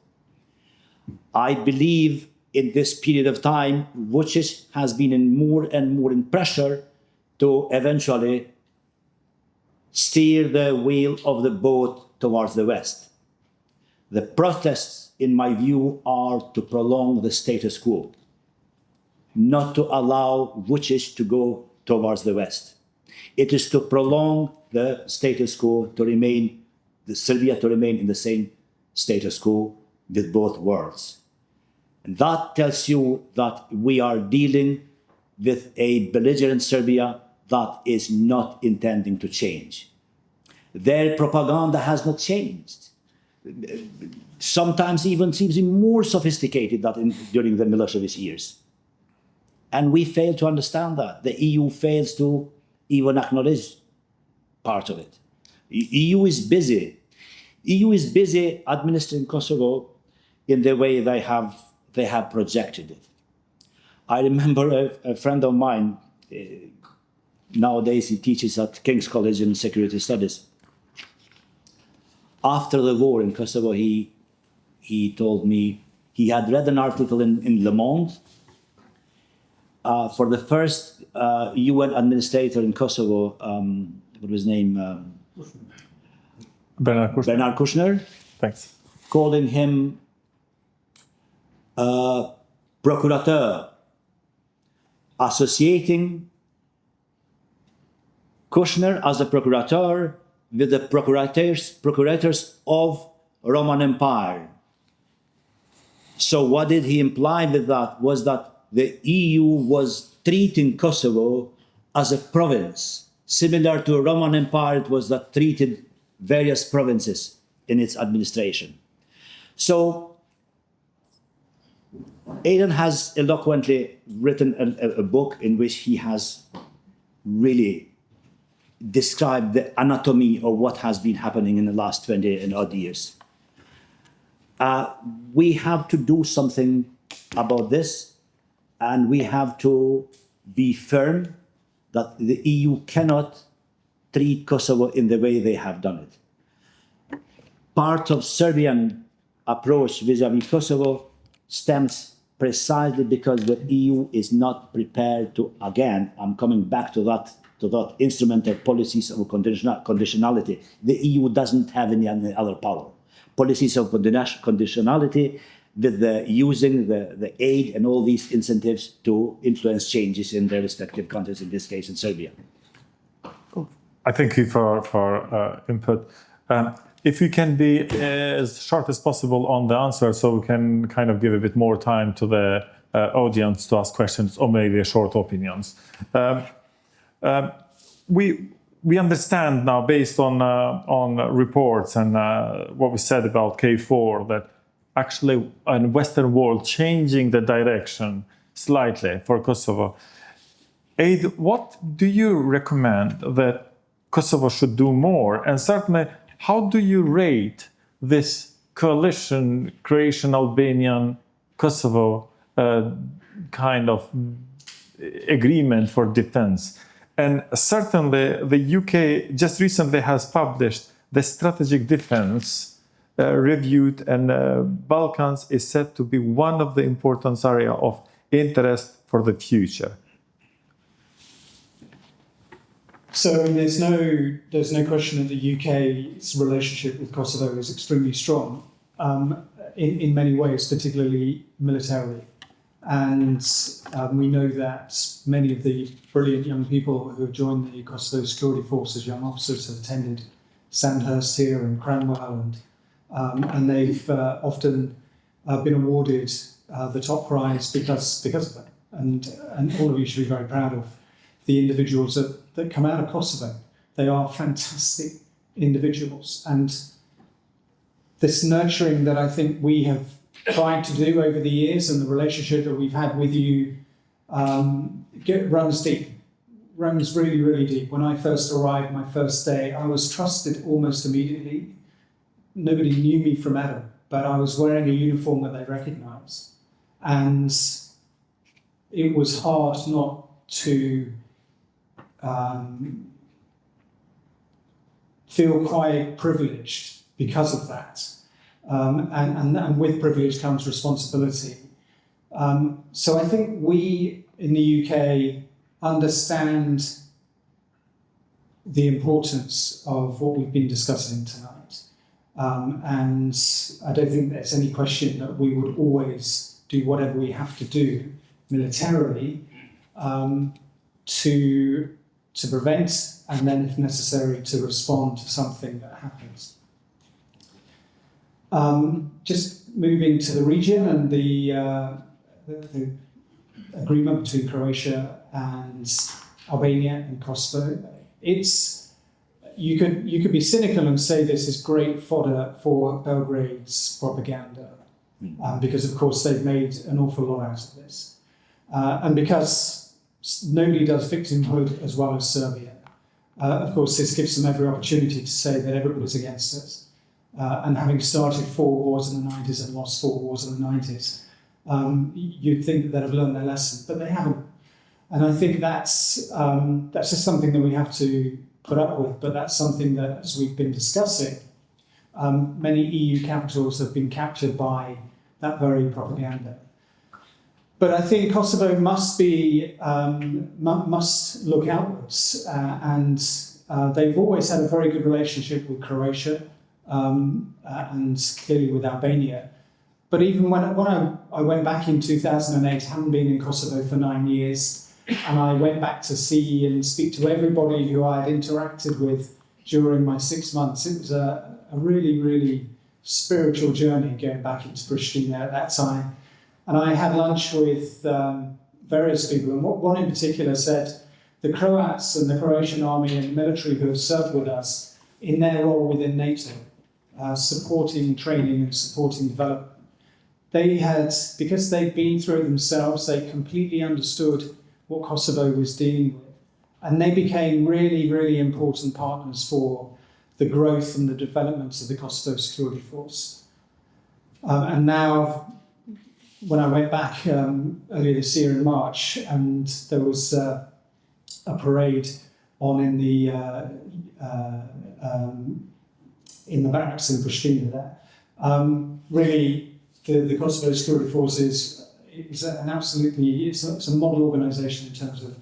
I believe in this period of time, Vučić has been in more and more in pressure to eventually steer the wheel of the boat towards the West. The protests, in my view, are to prolong the status quo, not to allow Vučić to go towards the West. It is to prolong the status quo, Serbia to remain in the same status quo with both worlds. And that tells you that we are dealing with a belligerent Serbia that is not intending to change. Their propaganda has not changed. Sometimes even seems more sophisticated than during the Milosevic years. And we fail to understand that. The EU fails to even acknowledge part of it. EU is busy. EU is busy administering Kosovo in the way they have projected it. I remember a friend of mine, nowadays he teaches at King's College in Security Studies. After the war in Kosovo, he told me he had read an article in Le Monde for the first UN administrator in Kosovo, what was his name? Bernard Kouchner. Bernard Kouchner. Thanks. Calling him procurateur, associating Kouchner as a procurateur with the procurators of Roman Empire. So what did he imply with that was that the EU was treating Kosovo as a province, similar to the Roman Empire. It was that treated various provinces in its administration. So Aidan has eloquently written a book in which he has really described the anatomy of what has been happening in the last 20 and odd years. We have to do something about this, and we have to be firm that the EU cannot treat Kosovo in the way they have done it. Part of Serbian approach vis-à-vis Kosovo stems precisely because the EU is not prepared to, again, I'm coming back to that instrument of policies of conditionality. The EU doesn't have any other power. Policies of conditionality with using the aid and all these incentives to influence changes in their respective countries, in this case in Serbia. I thank you for input. If you can be as short as possible on the answer, so we can kind of give a bit more time to the audience to ask questions or maybe short opinions. We understand now, based on reports and what we said about K4, that actually in Western world changing the direction slightly for Kosovo. Aid, what do you recommend that Kosovo should do more? And certainly, how do you rate this coalition, Croatian, Albanian, Kosovo kind of agreement for defense? And certainly, the UK just recently has published the strategic defense reviewed, and Balkans is said to be one of the important areas of interest for the future. So there's no question that the UK's relationship with Kosovo is extremely strong in many ways, particularly militarily. And we know that many of the brilliant young people who have joined the Kosovo Security Forces, young officers, have attended Sandhurst here and Cranwell, and they've often been awarded the top prize because of that. And all of you should be very proud of the individuals that come out of Kosovo. They are fantastic individuals. And this nurturing that I think we have tried to do over the years, and the relationship that we've had with you runs deep, runs really, really deep. When I first arrived, my first day, I was trusted almost immediately. Nobody knew me from Adam, but I was wearing a uniform that they recognised. And it was hard not to feel quite privileged because of that. And with privilege comes responsibility. So I think we in the UK understand the importance of what we've been discussing tonight. And I don't think there's any question that we would always do whatever we have to do militarily to prevent, and then if necessary to respond to something that happens. Just moving to the region and the agreement between Croatia and Albania and Kosovo. You could be cynical and say this is great fodder for Belgrade's propaganda, because of course they've made an awful lot out of this, and because nobody does victimhood as well as Serbia. Of course, this gives them every opportunity to say that everybody's against us. And having started 4 wars in the 90s and lost 4 wars in the 90s, you'd think that they'd have learned their lesson, but they haven't. And I think that's just something that we have to put up with, but that's something that, as we've been discussing, many EU capitals have been captured by that very propaganda. But I think Kosovo must look outwards, and they've always had a very good relationship with Croatia, and clearly with Albania. But even when I went back in 2008, hadn't been in Kosovo for 9 years, and I went back to see and speak to everybody who I had interacted with during my 6 months, it was a really, really spiritual journey going back into Pristina at that time. And I had lunch with various people, and one in particular said, the Croats and the Croatian army and military who have served with us in their role within NATO, supporting training and supporting development, they had, because they'd been through it themselves, they completely understood what Kosovo was dealing with. And they became really, really important partners for the growth and the development of the Kosovo Security Force. And now, when I went back earlier this year in March, and there was a parade on in the barracks in Pristina there, really the Kosovo Security Forces is it's a model organisation in terms of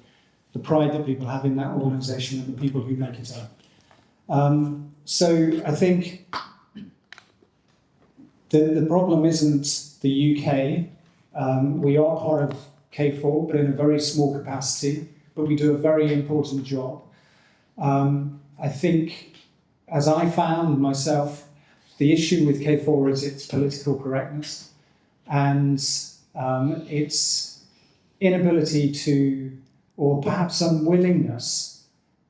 the pride that people have in that organisation and the people who make it up. So I think the problem isn't the UK. We are part of K4, but in a very small capacity, but we do a very important job. I think, as I found myself, the issue with K4 is its political correctness and its inability to, or perhaps unwillingness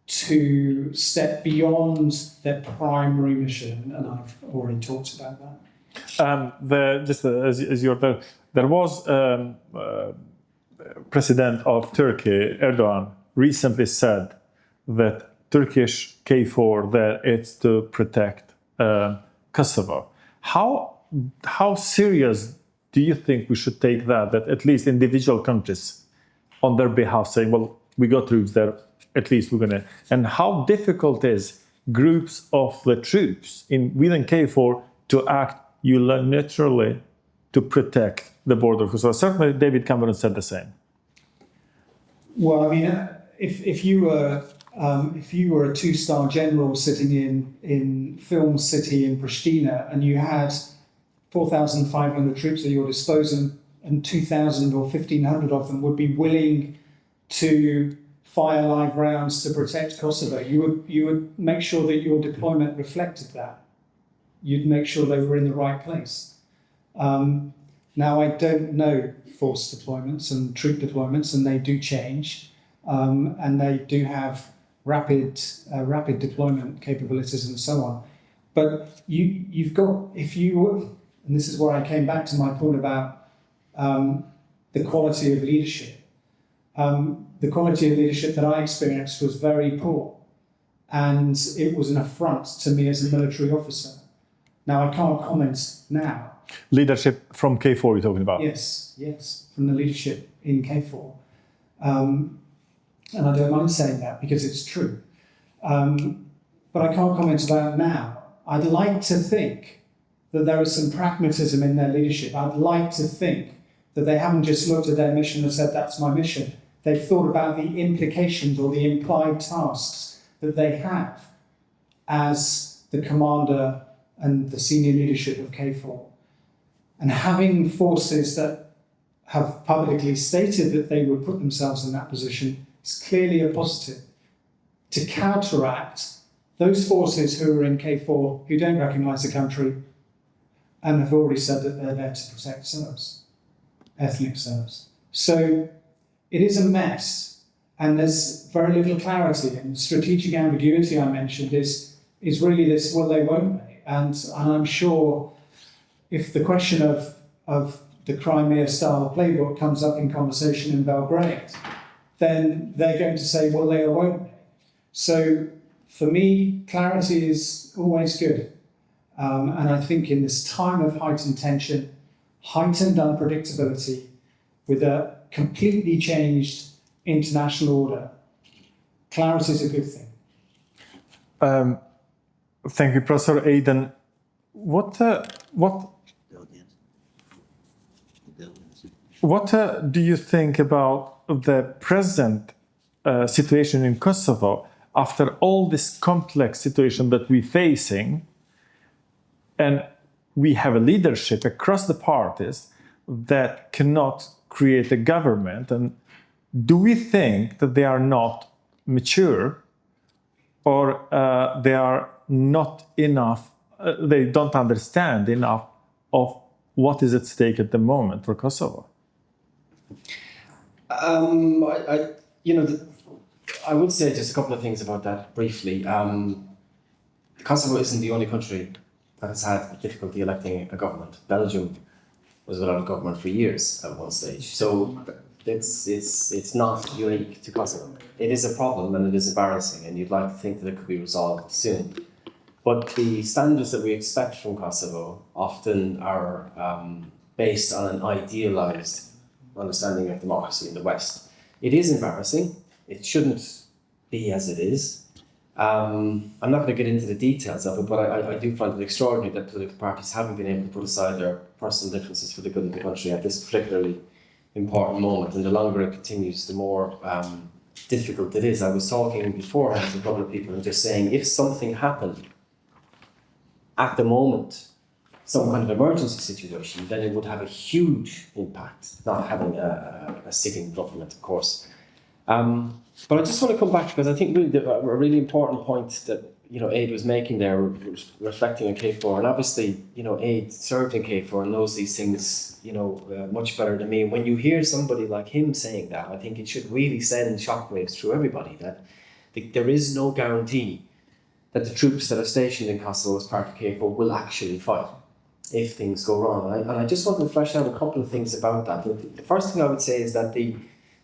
to step beyond their primary mission, and I've already talked about that. As you're there was President of Turkey, Erdogan, recently said that Turkish K4 there it's to protect Kosovo. How serious do you think we should take that? That at least individual countries, on their behalf, saying, "Well, we got troops there. At least we're gonna." And how difficult is groups of the troops within K4 to act unilaterally to protect the border of Kosovo? Certainly, David Cameron said the same. Well, I mean, if you were a two-star general sitting in Film City in Pristina and you had 4,500 troops at your disposal and 2,000 or 1,500 of them would be willing to fire live rounds to protect Kosovo, you would make sure that your deployment reflected that. You'd make sure they were in the right place. Now, I don't know force deployments and troop deployments, and they do change, and they do have rapid deployment capabilities and so on. But you've got, and this is where I came back to my point about the quality of leadership. The quality of leadership that I experienced was very poor, and it was an affront to me as a military officer. Now, I can't comment now. Leadership from K4 you're talking about? Yes, from the leadership in K4. And I don't mind saying that because it's true. But I can't comment about now. I'd like to think that there is some pragmatism in their leadership. I'd like to think that they haven't just looked at their mission and said, that's my mission. They've thought about the implications or the implied tasks that they have as the commander and the senior leadership of K4. And having forces that have publicly stated that they would put themselves in that position is clearly a positive to counteract those forces who are in K4 who don't recognise the country and have already said that they're there to protect Serbs, ethnic Serbs. So it is a mess, and there's very little clarity. And the strategic ambiguity I mentioned is really this, well, they won't they? And I'm sure if the question of the Crimea-style playbook comes up in conversation in Belgrade, then they're going to say, well, they won't they? So for me, clarity is always good. And I think in this time of heightened tension, heightened unpredictability, with a completely changed international order, clarity is a good thing. Thank you, Professor Aidan. What do you think about the present situation in Kosovo after all this complex situation that we're facing, and we have a leadership across the parties that cannot create a government? And do we think that they are not mature, or they are not enough, they don't understand enough of what is at stake at the moment for Kosovo? I would say just a couple of things about that briefly. Kosovo isn't the only country that has had difficulty electing a government. Belgium was without a government for years at one stage. So it's not unique to Kosovo. It is a problem and it is embarrassing, and you'd like to think that it could be resolved soon. But the standards that we expect from Kosovo often are based on an idealized understanding of democracy in the West. It is embarrassing. It shouldn't be as it is. I'm not going to get into the details of it, but I do find it extraordinary that political parties haven't been able to put aside their personal differences for the good of the country at this particularly important moment. And the longer it continues, the more difficult it is. I was talking beforehand to a couple of people and just saying, if something happened at the moment, some kind of emergency situation, then it would have a huge impact, not having a sitting government, of course. But I just want to come back because I think really a really important point that Aid was making there, reflecting on KFOR, and obviously Aid served in KFOR and knows these things much better than me. And when you hear somebody like him saying that, I think it should really send shockwaves through everybody that there is no guarantee that the troops that are stationed in Kosovo as part of KFOR will actually fight if things go wrong. And I just want to flesh out a couple of things about that. The first thing I would say is that the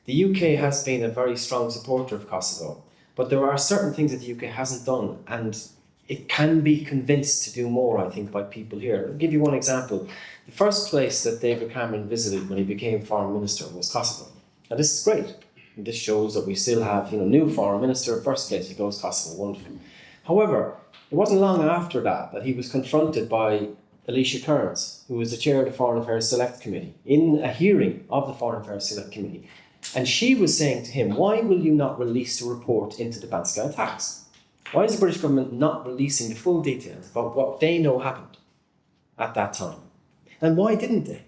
UK has been a very strong supporter of Kosovo, but there are certain things that the UK hasn't done, and it can be convinced to do more, I think, by people here. I'll give you one example. The first place that David Cameron visited when he became Foreign Minister was Kosovo. Now this is great. And this shows that we still have new Foreign Minister. First place he goes, Kosovo, wonderful. However, it wasn't long after that he was confronted by Alicia Kearns, who was the chair of the Foreign Affairs Select Committee, in a hearing of the Foreign Affairs Select Committee. And she was saying to him, why will you not release the report into the Banska attacks? Why is the British government not releasing the full details about what they know happened at that time? And why didn't they?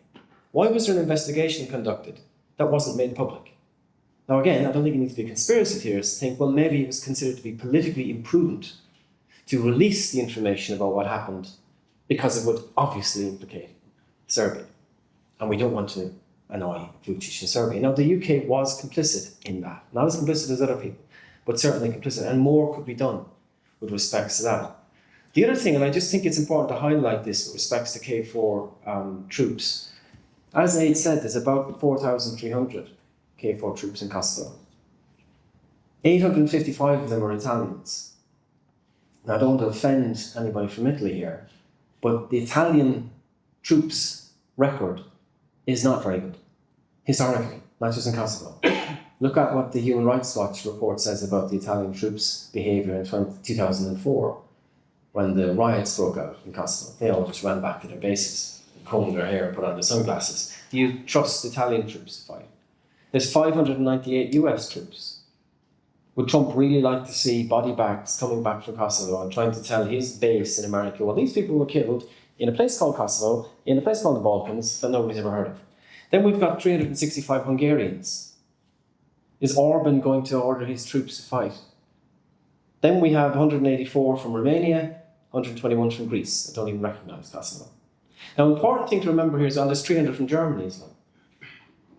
Why was there an investigation conducted that wasn't made public? Now again, I don't think it needs to be a conspiracy theorist to think, well, maybe it was considered to be politically imprudent to release the information about what happened because it would obviously implicate Serbia. And we don't want to annoy Vučić in Serbia. Now, the UK was complicit in that. Not as complicit as other people, but certainly complicit. And more could be done with respects to that. The other thing, and I just think it's important to highlight this with respects to KFOR troops. As Aid said, there's about 4,300 KFOR troops in Kosovo. 855 of them are Italians. Now, I don't want to offend anybody from Italy here, but the Italian troops record is not very good, historically, not just in Kosovo. Look at what the Human Rights Watch report says about the Italian troops' behaviour in 2004, when the riots broke out in Kosovo. They all just ran back to their bases, combed their hair, put on their sunglasses. Do you trust Italian troops to fight? There's 598 US troops. Would Trump really like to see body bags coming back from Kosovo and trying to tell his base in America, well, these people were killed in a place called Kosovo, in a place called the Balkans, that nobody's ever heard of? Then we've got 365 Hungarians. Is Orban going to order his troops to fight? Then we have 184 from Romania, 121 from Greece. I don't even recognise Kosovo. Now, an important thing to remember here is that there's 300 from Germany as well.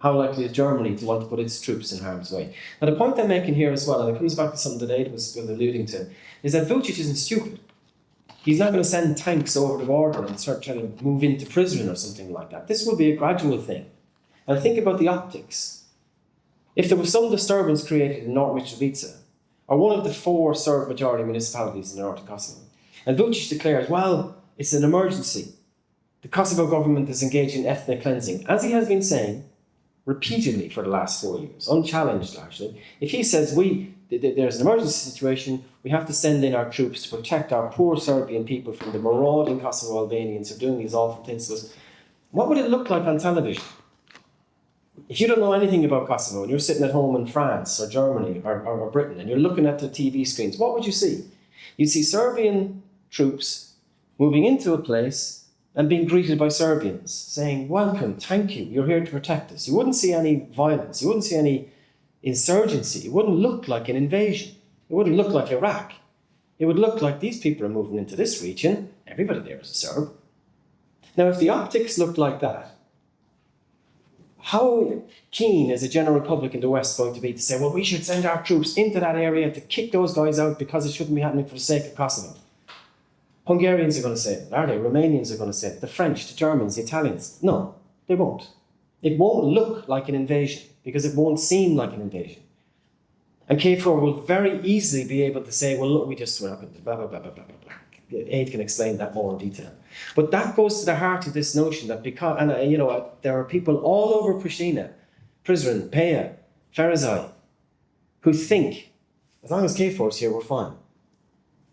How likely is Germany to want to put its troops in harm's way? Now, the point I'm making here as well, and it comes back to something that Aid was alluding to, is that Vučić isn't stupid. He's not going to send tanks over the border and start trying to move into Prizren or something like that. This will be a gradual thing. And think about the optics. If there was some disturbance created in North Mitrovica, or one of the 4 Serb majority municipalities in the north of Kosovo, and Vučić declares, well, it's an emergency. The Kosovo government is engaged in ethnic cleansing, as he has been saying repeatedly for the last 4 years, unchallenged largely. If he says there's an emergency situation, we have to send in our troops to protect our poor Serbian people from the marauding Kosovo Albanians who are doing these awful things to us, what would it look like on television? If you don't know anything about Kosovo and you're sitting at home in France or Germany or Britain and you're looking at the TV screens, what would you see? You'd see Serbian troops moving into a place and being greeted by Serbians, saying, welcome, thank you, you're here to protect us. You wouldn't see any violence, you wouldn't see any insurgency, it wouldn't look like an invasion, it wouldn't look like Iraq. It would look like these people are moving into this region, everybody there is a Serb. Now, if the optics looked like that, how keen is the general public in the West going to be to say, well, we should send our troops into that area to kick those guys out because it shouldn't be happening for the sake of Kosovo? Hungarians are going to say it, are they? Romanians are going to say it, the French, the Germans, the Italians. No, they won't. It won't look like an invasion because it won't seem like an invasion. And KFOR will very easily be able to say, well, look, we just went up and blah, blah, blah, blah, blah, blah. Aid can explain that more in detail. But that goes to the heart of this notion that because, and there are people all over Pristina, Prizren, Peja, Ferizaj, who think, as long as KFOR is here, we're fine.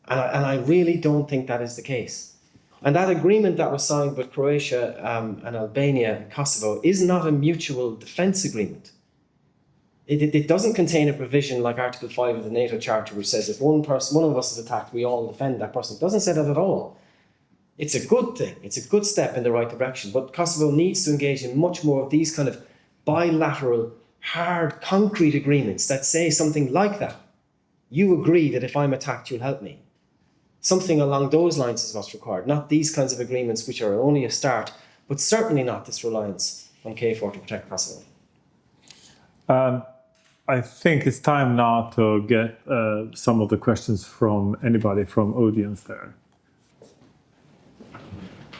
And I really don't think that is the case. And that agreement that was signed with Croatia and Albania and Kosovo is not a mutual defence agreement. It doesn't contain a provision like Article 5 of the NATO Charter, which says if one of us is attacked, we all defend that person. It doesn't say that at all. It's a good thing. It's a good step in the right direction. But Kosovo needs to engage in much more of these kind of bilateral hard, concrete agreements that say something like that. You agree that if I'm attacked, you'll help me. Something along those lines is what's required, not these kinds of agreements which are only a start, but certainly not this reliance on KFOR to protect Kosovo. I think it's time now to get some of the questions from anybody from audience there.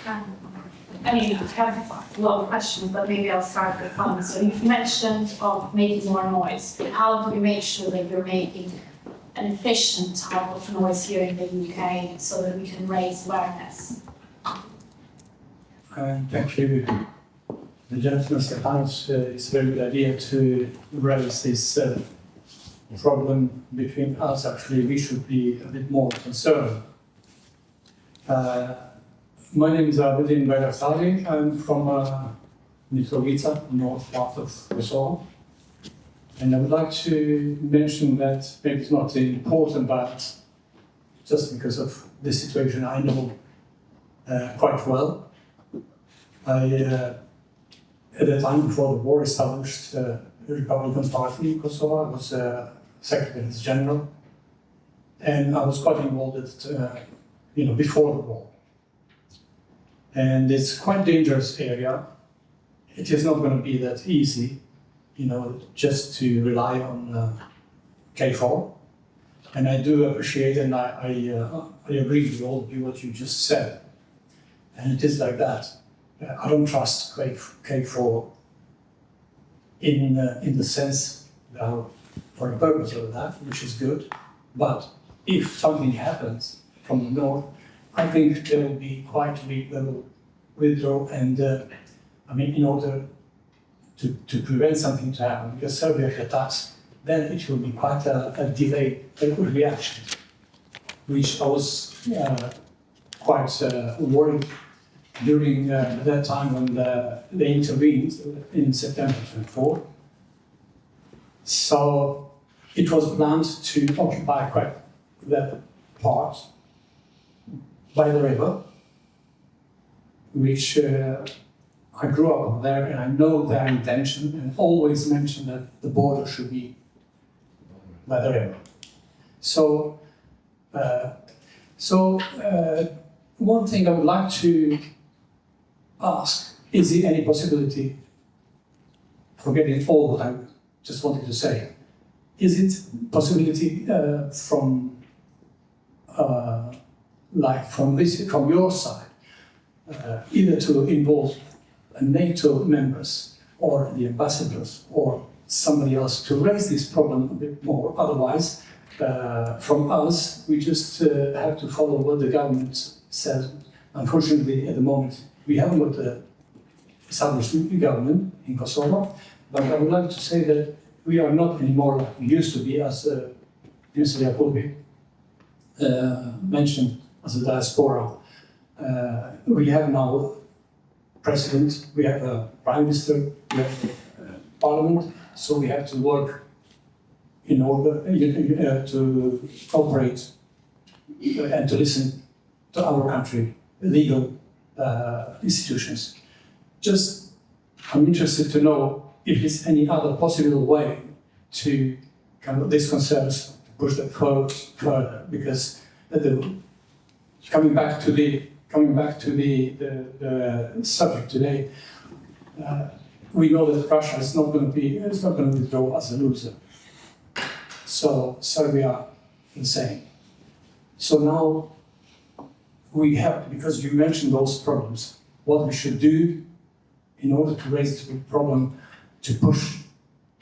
I mean, I have a lot of questions, but maybe I'll start with one. So you've mentioned of making more noise. How do we make sure that you're making an efficient type of noise here in the UK so that we can raise awareness? Thank you. The gentleman said it's a very good idea to raise this problem between us. Actually, we should be a bit more concerned. My name is Abedin Bayraksali. I'm from Mitrovica, north part of Kosovo. And I would like to mention that maybe it's not important, but just because of the situation I know quite well. At the time before the war established the Republican Party in Kosovo, I was Secretary General, and I was quite involved before the war. And it's quite dangerous area. It is not going to be that easy, just to rely on KFOR. And I do appreciate, and I agree with all of you what you just said. And it is like that. I don't trust KFOR in the sense for the purpose of that, which is good. But if something happens from the north, I think they will be quite weak. They will withdraw, and in order to prevent something to happen, because Serbia attacks, then it will be quite a delayed reaction, which I was quite worried during that time when they intervened in September 24. So it was planned to occupy quite that part by the river, which I grew up there, and I know their intention, and always mention that the border should be by the river. So, one thing I would like to ask, is there any possibility, forgetting all what I just wanted to say, is it possibility from your side, either to involve NATO members or the ambassadors or somebody else to raise this problem a bit more? Otherwise, from us, we just have to follow what the government says. Unfortunately, at the moment, we haven't got the established government in Kosovo, but I would like to say that we are not anymore like we used to be, as Minister Jacobi mentioned, as a diaspora. We have now president, we have a prime minister, we have a parliament, so we have to work in order to cooperate and to listen to our country, legal institutions. Just, I'm interested to know if there's any other possible way to kind of these concerns, to push them further, because coming back to the subject today, we know that Russia is not going to withdraw as a loser. So Serbia, the same. So now we have, because you mentioned those problems, what we should do in order to raise the problem, to push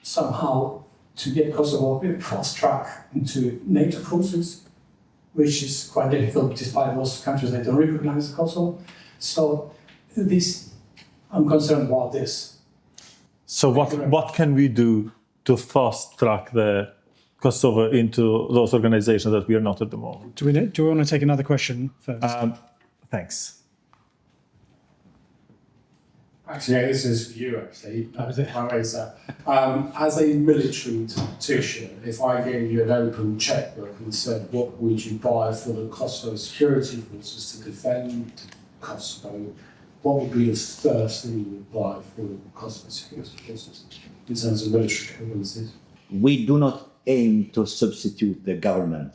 somehow to get Kosovo fast track into NATO forces, which is quite difficult despite most countries that don't recognize Kosovo. So this, I'm concerned about this. So what can we do to fast track the Kosovo into those organizations that we are not at the moment? Do we want to take another question first? Thanks. Actually, this is for you, actually. Oh, is it? As a military tactician, if I gave you an open checkbook and said, what would you buy for the Kosovo security forces to defend Kosovo, what would be the first thing you would apply for the Kosovo security forces in terms of military capabilities? We do not aim to substitute the government.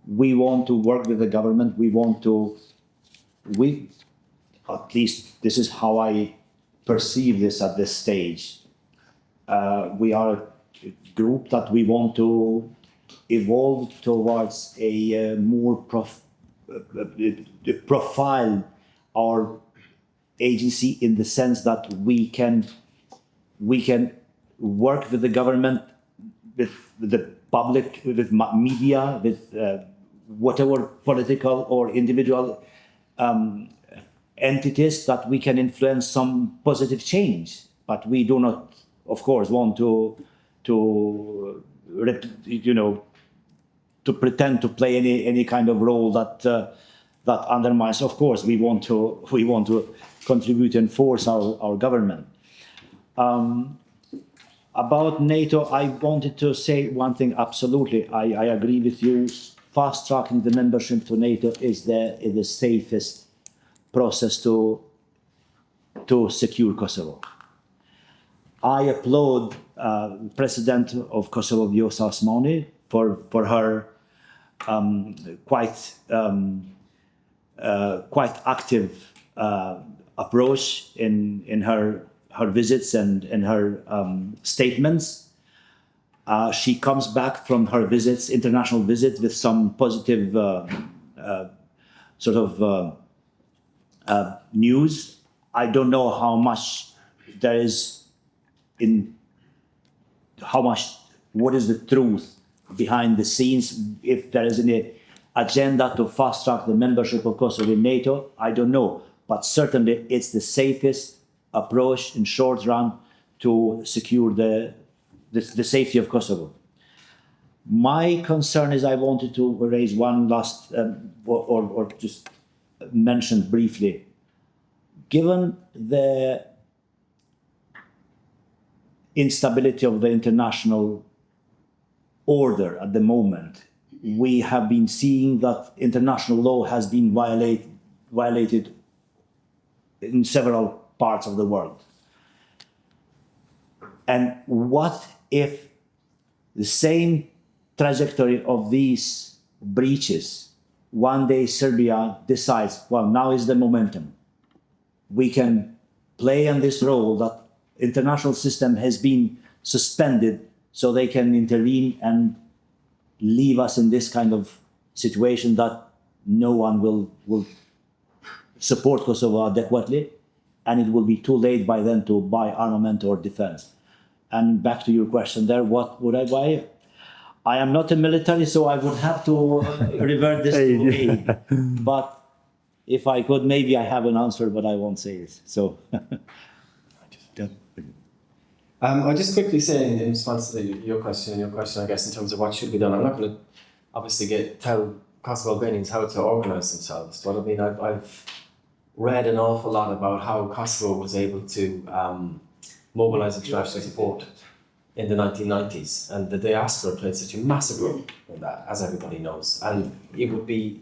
We want to work with the government. At least this is how I perceive this at this stage. We are a group that we want to evolve towards a more profile our agency in the sense that we can work with the government, with the public, with media, with whatever political or individual entities that we can influence some positive change. But we do not, of course, want to pretend to play any kind of role that undermines. Of course, we want to contribute and enforce our government. About NATO, I wanted to say one thing. Absolutely, I agree with you. Fast tracking the membership to NATO is the safest process to secure Kosovo. I applaud President of Kosovo, Vjosa Osmani, for her quite active approach in her visits and in her statements. She comes back from her international visits, with some positive news. I don't know how much there is what is the truth behind the scenes, if there is any agenda to fast track the membership of Kosovo in NATO, I don't know. But certainly it's the safest approach in short run to secure the safety of Kosovo. My concern is, I wanted to raise one last, or just mention briefly, given the instability of the international order at the moment, we have been seeing that international law has been violated in several parts of the world. And what if the same trajectory of these breaches, one day Serbia decides, well, now is the momentum. We can play on this role that international system has been suspended, so they can intervene and leave us in this kind of situation that no one will support Kosovo adequately, and it will be too late by then to buy armament or defense. And back to your question there, what would I buy? I am not a military, so I would have to revert this to aid. But if I could, maybe I have an answer, but I won't say it. So. I'll just quickly say in response to your question, I guess, in terms of what should be done. I'm not going to obviously tell Kosovo Albanians how to organise themselves, but I mean, I've read an awful lot about how Kosovo was able to mobilise international support in the 1990s, and the diaspora played such a massive role in that, as everybody knows. And it would be,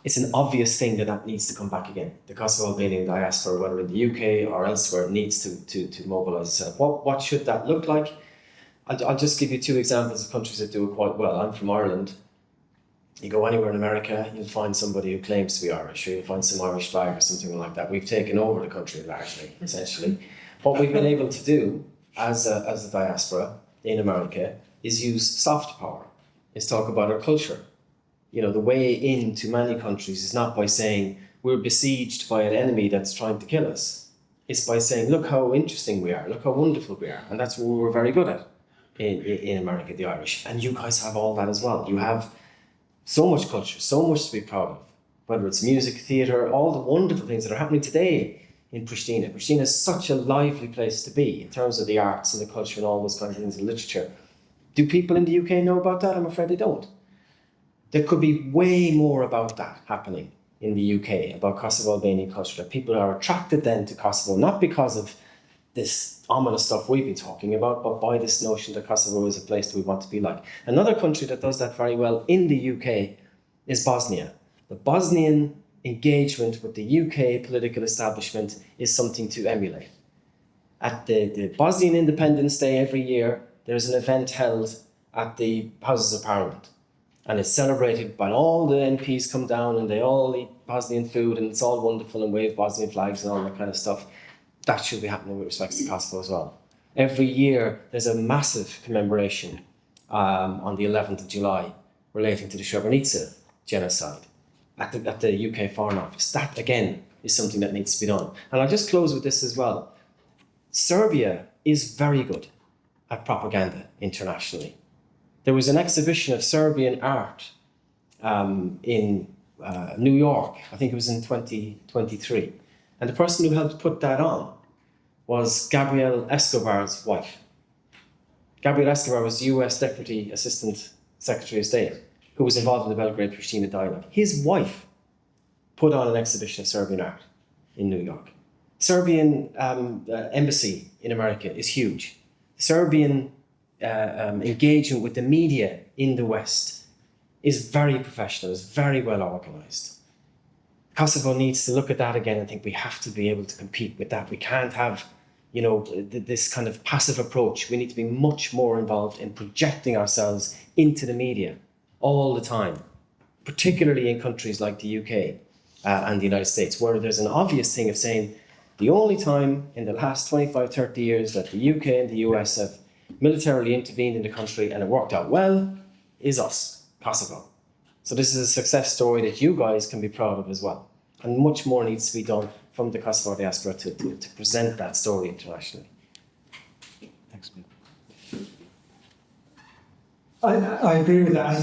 it's an obvious thing that needs to come back again. The Kosovo Albanian diaspora, whether in the UK or elsewhere, needs to mobilise itself. What should that look like? I'll just give you two examples of countries that do it quite well. I'm from Ireland. You go anywhere in America, you'll find somebody who claims to be Irish, or you'll find some Irish flag or something like that. We've taken over the country largely, essentially. What we've been able to do as a diaspora in America is use soft power, is talk about our culture. The way into many countries is not by saying we're besieged by an enemy that's trying to kill us. It's by saying, look how interesting we are, look how wonderful we are. And that's what we're very good at in America, the Irish. And you guys have all that as well. You have so much culture, so much to be proud of, whether it's music, theatre, all the wonderful things that are happening today in Pristina. Pristina is such a lively place to be in terms of the arts and the culture and all those kind of things, and literature. Do people in the UK know about that? I'm afraid they don't. There could be way more about that happening in the UK, about Kosovo Albanian culture, that people are attracted then to Kosovo, not because of this ominous stuff we've been talking about, but by this notion that Kosovo is a place that we want to be like. Another country that does that very well in the UK is Bosnia. The Bosnian engagement with the UK political establishment is something to emulate. At the Bosnian Independence Day every year, there's an event held at the Houses of Parliament. And it's celebrated by all the MPs come down and they all eat Bosnian food and it's all wonderful and wave Bosnian flags and all that kind of stuff. That should be happening with respect to Kosovo as well. Every year, there's a massive commemoration on the 11th of July relating to the Srebrenica genocide at the UK Foreign Office. That, again, is something that needs to be done. And I'll just close with this as well. Serbia is very good at propaganda internationally. There was an exhibition of Serbian art in New York, I think it was in 2023. And the person who helped put that on was Gabriel Escobar's wife. Gabriel Escobar was US Deputy Assistant Secretary of State, who was involved in the Belgrade-Pristina dialogue. His wife put on an exhibition of Serbian art in New York. Serbian embassy in America is huge. Serbian engagement with the media in the West is very professional, is very well organized. Kosovo needs to look at that again and think we have to be able to compete with that. We can't have, this kind of passive approach. We need to be much more involved in projecting ourselves into the media all the time, particularly in countries like the UK and the United States, where there's an obvious thing of saying the only time in the last 25, 30 years that the UK and the US have militarily intervened in the country and it worked out well is us, Kosovo. So this is a success story that you guys can be proud of as well. And much more needs to be done from the Kosovo diaspora to present that story internationally. Thanks. I agree with that. I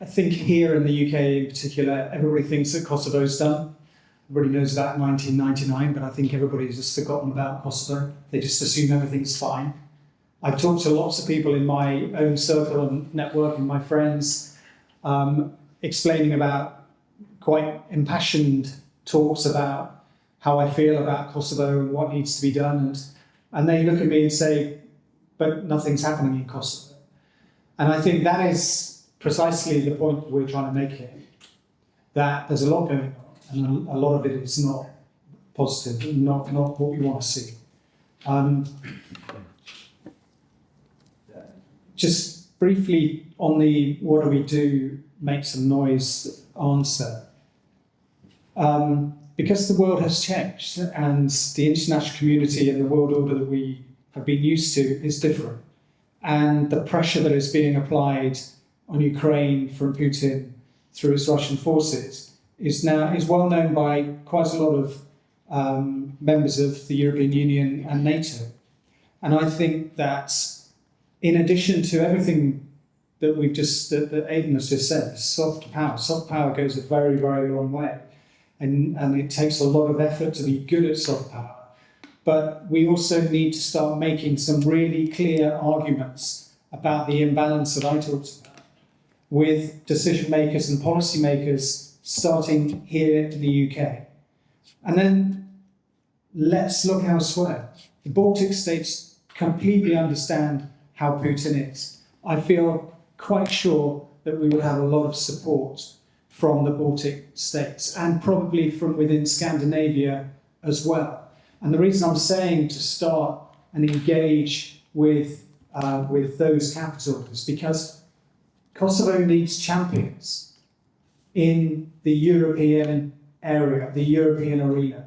think here in the UK in particular, everybody thinks that Kosovo's done. Everybody knows about 1999, but I think everybody's just forgotten about Kosovo. They just assume everything's fine. I've talked to lots of people in my own circle and network and my friends, explaining about quite impassioned talks about how I feel about Kosovo and what needs to be done. And they look at me and say, but nothing's happening in Kosovo. And I think that is precisely the point we're trying to make here, that there's a lot going on and a lot of it is not positive, not what we want to see. Just briefly on the what do we do, make some noise answer. Because the world has changed and the international community and the world order that we have been used to is different. And the pressure that is being applied on Ukraine from Putin through his Russian forces is well known by quite a lot of members of the European Union and NATO. And I think that in addition to everything that that Aidan has just said, soft power goes a very, very long way. And it takes a lot of effort to be good at soft power. But we also need to start making some really clear arguments about the imbalance that I talked about with decision makers and policy makers starting here in the UK. And then let's look elsewhere. The Baltic states completely understand how Putin is. I feel quite sure that we will have a lot of support from the Baltic states and probably from within Scandinavia as well. And the reason I'm saying to start and engage with those capitals is because Kosovo needs champions in the European area, the European arena,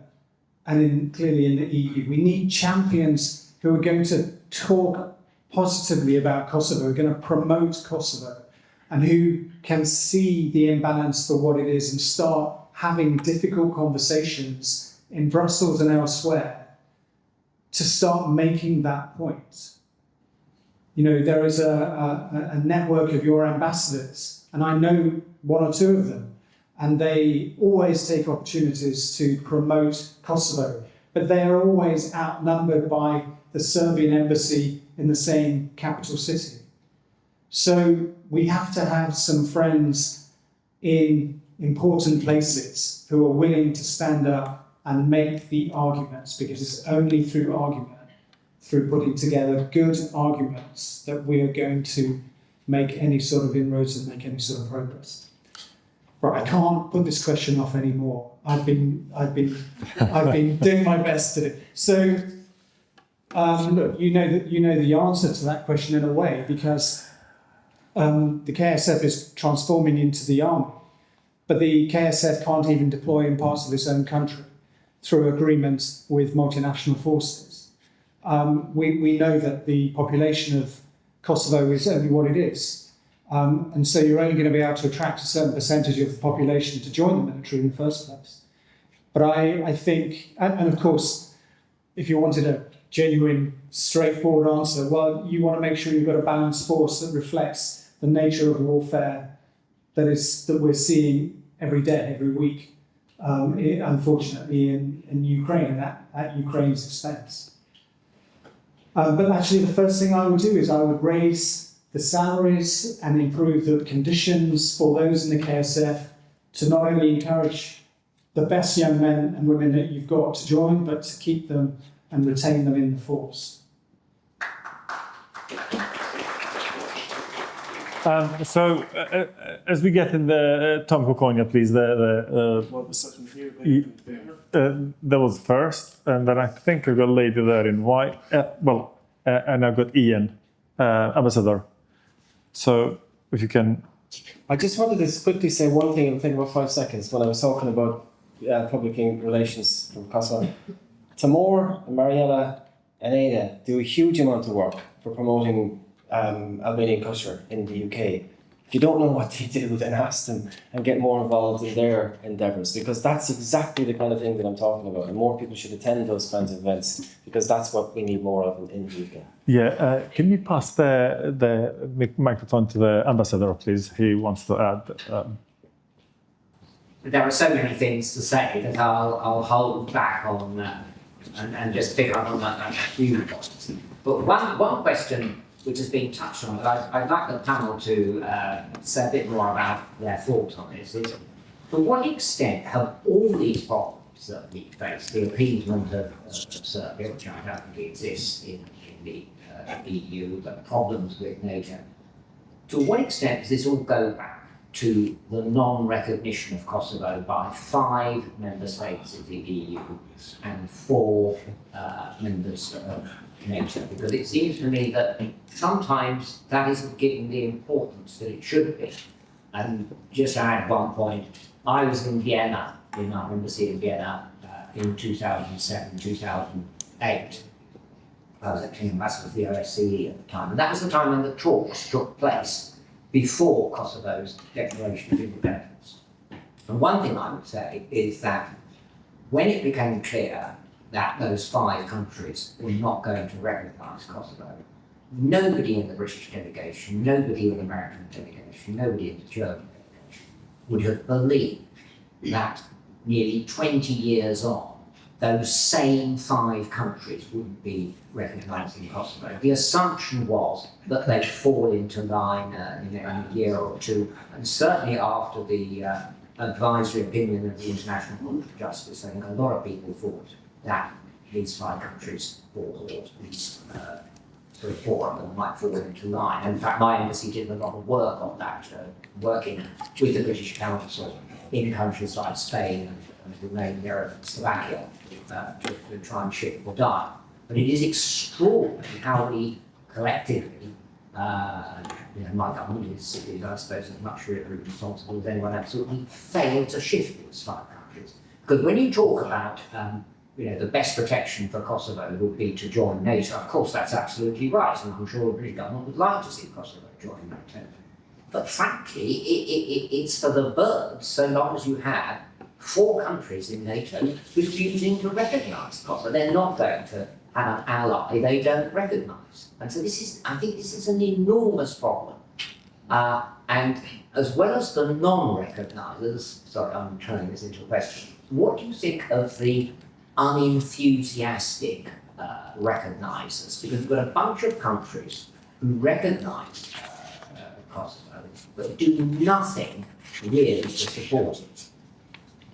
and clearly in the EU. We need champions who are going to talk positively about Kosovo, who are going to promote Kosovo, and who can see the imbalance for what it is and start having difficult conversations in Brussels and elsewhere to start making that point. There is a network of your ambassadors, and I know one or two of them, and they always take opportunities to promote Kosovo, but they are always outnumbered by the Serbian embassy in the same capital city. So we have to have some friends in important places who are willing to stand up and make the arguments, because it's only through argument, through putting together good arguments, that we are going to make any sort of inroads and make any sort of progress. Right, I can't put this question off anymore. I've been doing my best at it. So, look, you know the answer to that question in a way, because the KSF is transforming into the army, but the KSF can't even deploy in parts of its own country through agreements with multinational forces. We know that the population of Kosovo is only what it is. And so you're only going to be able to attract a certain percentage of the population to join the military in the first place. But I think, and of course, if you wanted a genuine, straightforward answer, well, you want to make sure you've got a balanced force that reflects the nature of warfare that we're seeing every day, every week, unfortunately, in Ukraine, and at Ukraine's expense. But actually, the first thing I would do is I would raise the salaries and improve the conditions for those in the KSF to not only encourage the best young men and women that you've got to join, but to keep them and retain them in the force. So, as we get in the Tom Kokonia, please. Well, the second here, then there. That was first, and then I think I got a lady there in white. And I've got Ian, ambassador. So, if you can. I just wanted to quickly say one thing in about 5 seconds when I was talking about public relations from Kosovo. Timur, Mariella, and Ada do a huge amount of work for promoting Albanian culture in the UK. If you don't know what they do, then ask them and get more involved in their endeavours, because that's exactly the kind of thing that I'm talking about. And more people should attend those kinds of events, because that's what we need more of in the UK. Yeah, can you pass the microphone to the ambassador, please? He wants to add. There are so many things to say that I'll hold back on and just pick up on a few points. But one question which has been touched on, but I'd like the panel to say a bit more about their thoughts on this, is to what extent have all these problems that we face, the appeasement of Serbia, which I don't think exists in the EU, but problems with NATO, to what extent does this all go back to the non-recognition of Kosovo by 5 member states of the EU and 4 members of NATO? Because it seems to me that sometimes that isn't given the importance that it should be. And just to add one point, I was in Vienna, in our embassy in Vienna, in 2007, 2008. I was actually ambassador of the OSCE at the time, and that was the time when the talks took place before Kosovo's declaration of independence. And one thing I would say is that when it became clear that those 5 countries were not going to recognise Kosovo, nobody in the British delegation, nobody in the American delegation, nobody in the German delegation would have believed that nearly 20 years on, those same 5 countries wouldn't be recognising Kosovo. The assumption was that they'd fall into line in a year or two, and certainly after the advisory opinion of the International Court of Justice, I think a lot of people thought that these 5 countries, or at least 3 or 4 of them, might fall into line. In fact, my embassy did a lot of work on that, working with the British Council in countries like Spain and Romania and Slovakia to try and shape the dial. But it is extraordinary how we collectively, my government is, I suppose, as much responsible as anyone else, we failed to shift these 5 countries. Because when you talk about the best protection for Kosovo would be to join NATO, of course that's absolutely right, and I'm sure the British government would like to see Kosovo join NATO. But frankly, it's for the birds, so long as you have 4 countries in NATO refusing to recognise Kosovo. They're not going to have an ally they don't recognise. And so I think this is an enormous problem. And as well as the non-recognisers, sorry, I'm turning this into a question, what do you think of the unenthusiastic recognisers? Because we've got a bunch of countries who recognise Kosovo, but do nothing really to support it.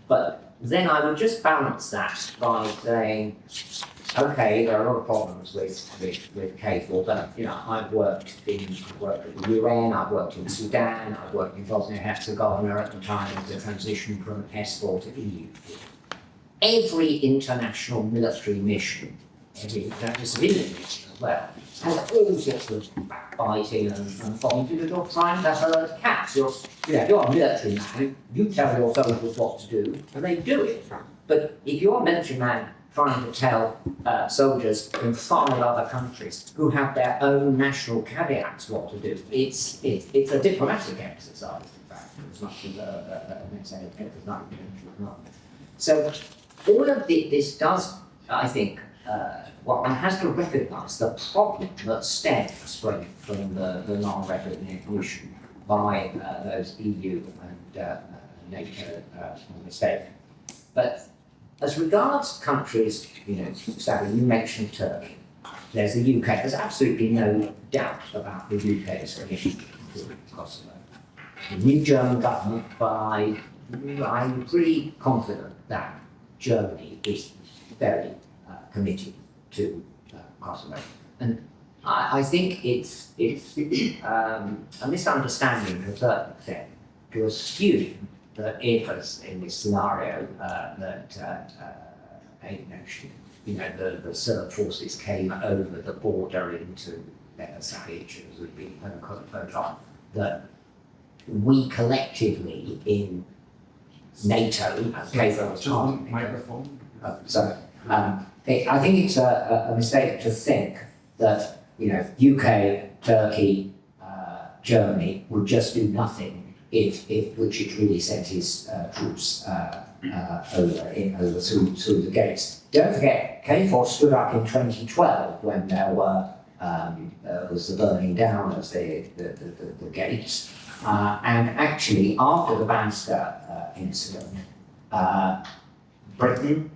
But then I would just balance that by saying, okay, there are a lot of problems with KFOR, but I've worked at the UN, I've worked in Sudan, I've worked in Bosnia and Herzegovina at the time of the transition from S4 to EU. Every international military mission, every international civilian mission as well, has all sorts of backbiting and bombing because you're trying to herd cats. You're a military man, you tell your soldiers what to do, and they do it. But if you're a military man trying to tell soldiers in 5 other countries who have their own national caveats what to do, it's a diplomatic exercise, in fact, as much as an executive exercise. So all of this does, I think, one has to recognise the problem that stems from the non-recognition by those EU and NATO states. But as regards countries, Sally, you mentioned Turkey. There's the UK. There's absolutely no doubt about the UK's commitment to Kosovo. The new German government, I'm pretty confident that Germany is very committed to Kosovo. And I think it's a misunderstanding to a certain extent to assume that if, as in this scenario, that the Serb forces came over the border into Savic, as would be photographed, that we collectively in NATO, I think it's a mistake to think that UK, Turkey, Germany would just do nothing if Vučić really sent his troops over through the gates. Don't forget, KFOR stood up in 2012 when there was the burning down of the gates, and actually after the Banska incident, Britain,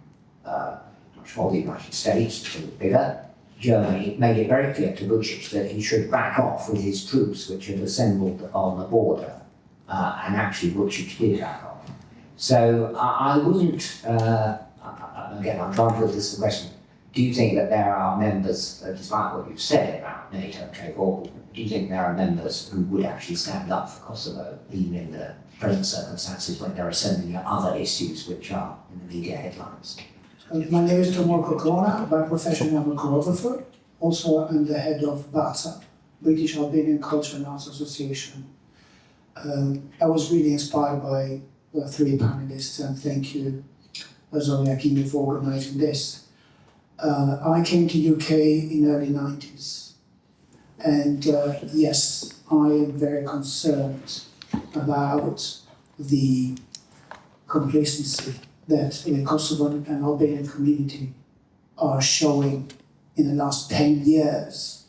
much more the United States, bigger, Germany made it very clear to Vučić that he should back off with his troops which had assembled on the border, and actually Vučić did back off. So I wouldn't, again, I'm trying to put this question, do you think that there are members, despite what you've said about NATO and KFOR, do you think there are members who would actually stand up for Kosovo, even in the present circumstances when there are so many other issues which are in the media headlines? My name is Tomoko Kona. By profession, I'm a choreographer. Also, I'm the head of BATSA, British Albanian Culture and Arts Association. I was really inspired by the 3 panelists, and thank you, Zoe Akimi, for organising this. I came to UK in early 90s, and yes, I am very concerned about the complacency that the Kosovan and Albanian community are showing in the last 10 years.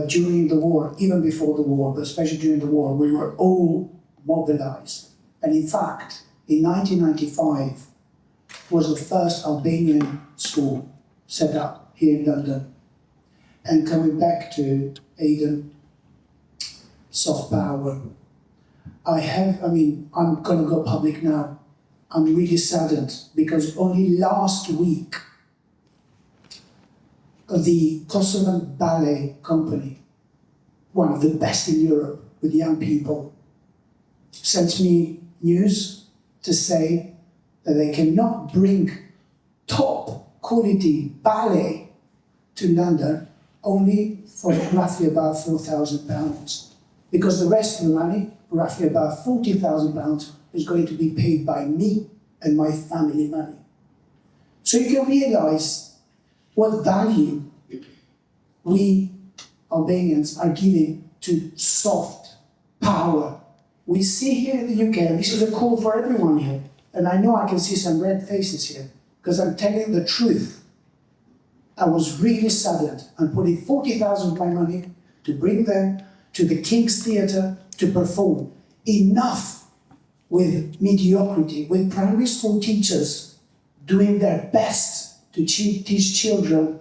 During the war, even before the war, but especially during the war, we were all mobilized. And in fact, in 1995 was the first Albanian school set up here in London. And coming back to Aidan, soft power, I'm gonna go public now. I'm really saddened because only last week, the Kosovan Ballet Company, one of the best in Europe with young people, sent me news to say that they cannot bring top quality ballet to London only for roughly about £4,000. Because the rest of the money, roughly about £40,000, is going to be paid by me and my family money. So you can realize what value we Albanians are giving to soft power. We see here in the UK, and this is a call for everyone here, and I know I can see some red faces here, because I'm telling the truth. I was really saddened. I'm putting 40,000 of my money to bring them to the King's Theatre to perform. Enough with mediocrity, with primary school teachers doing their best to teach children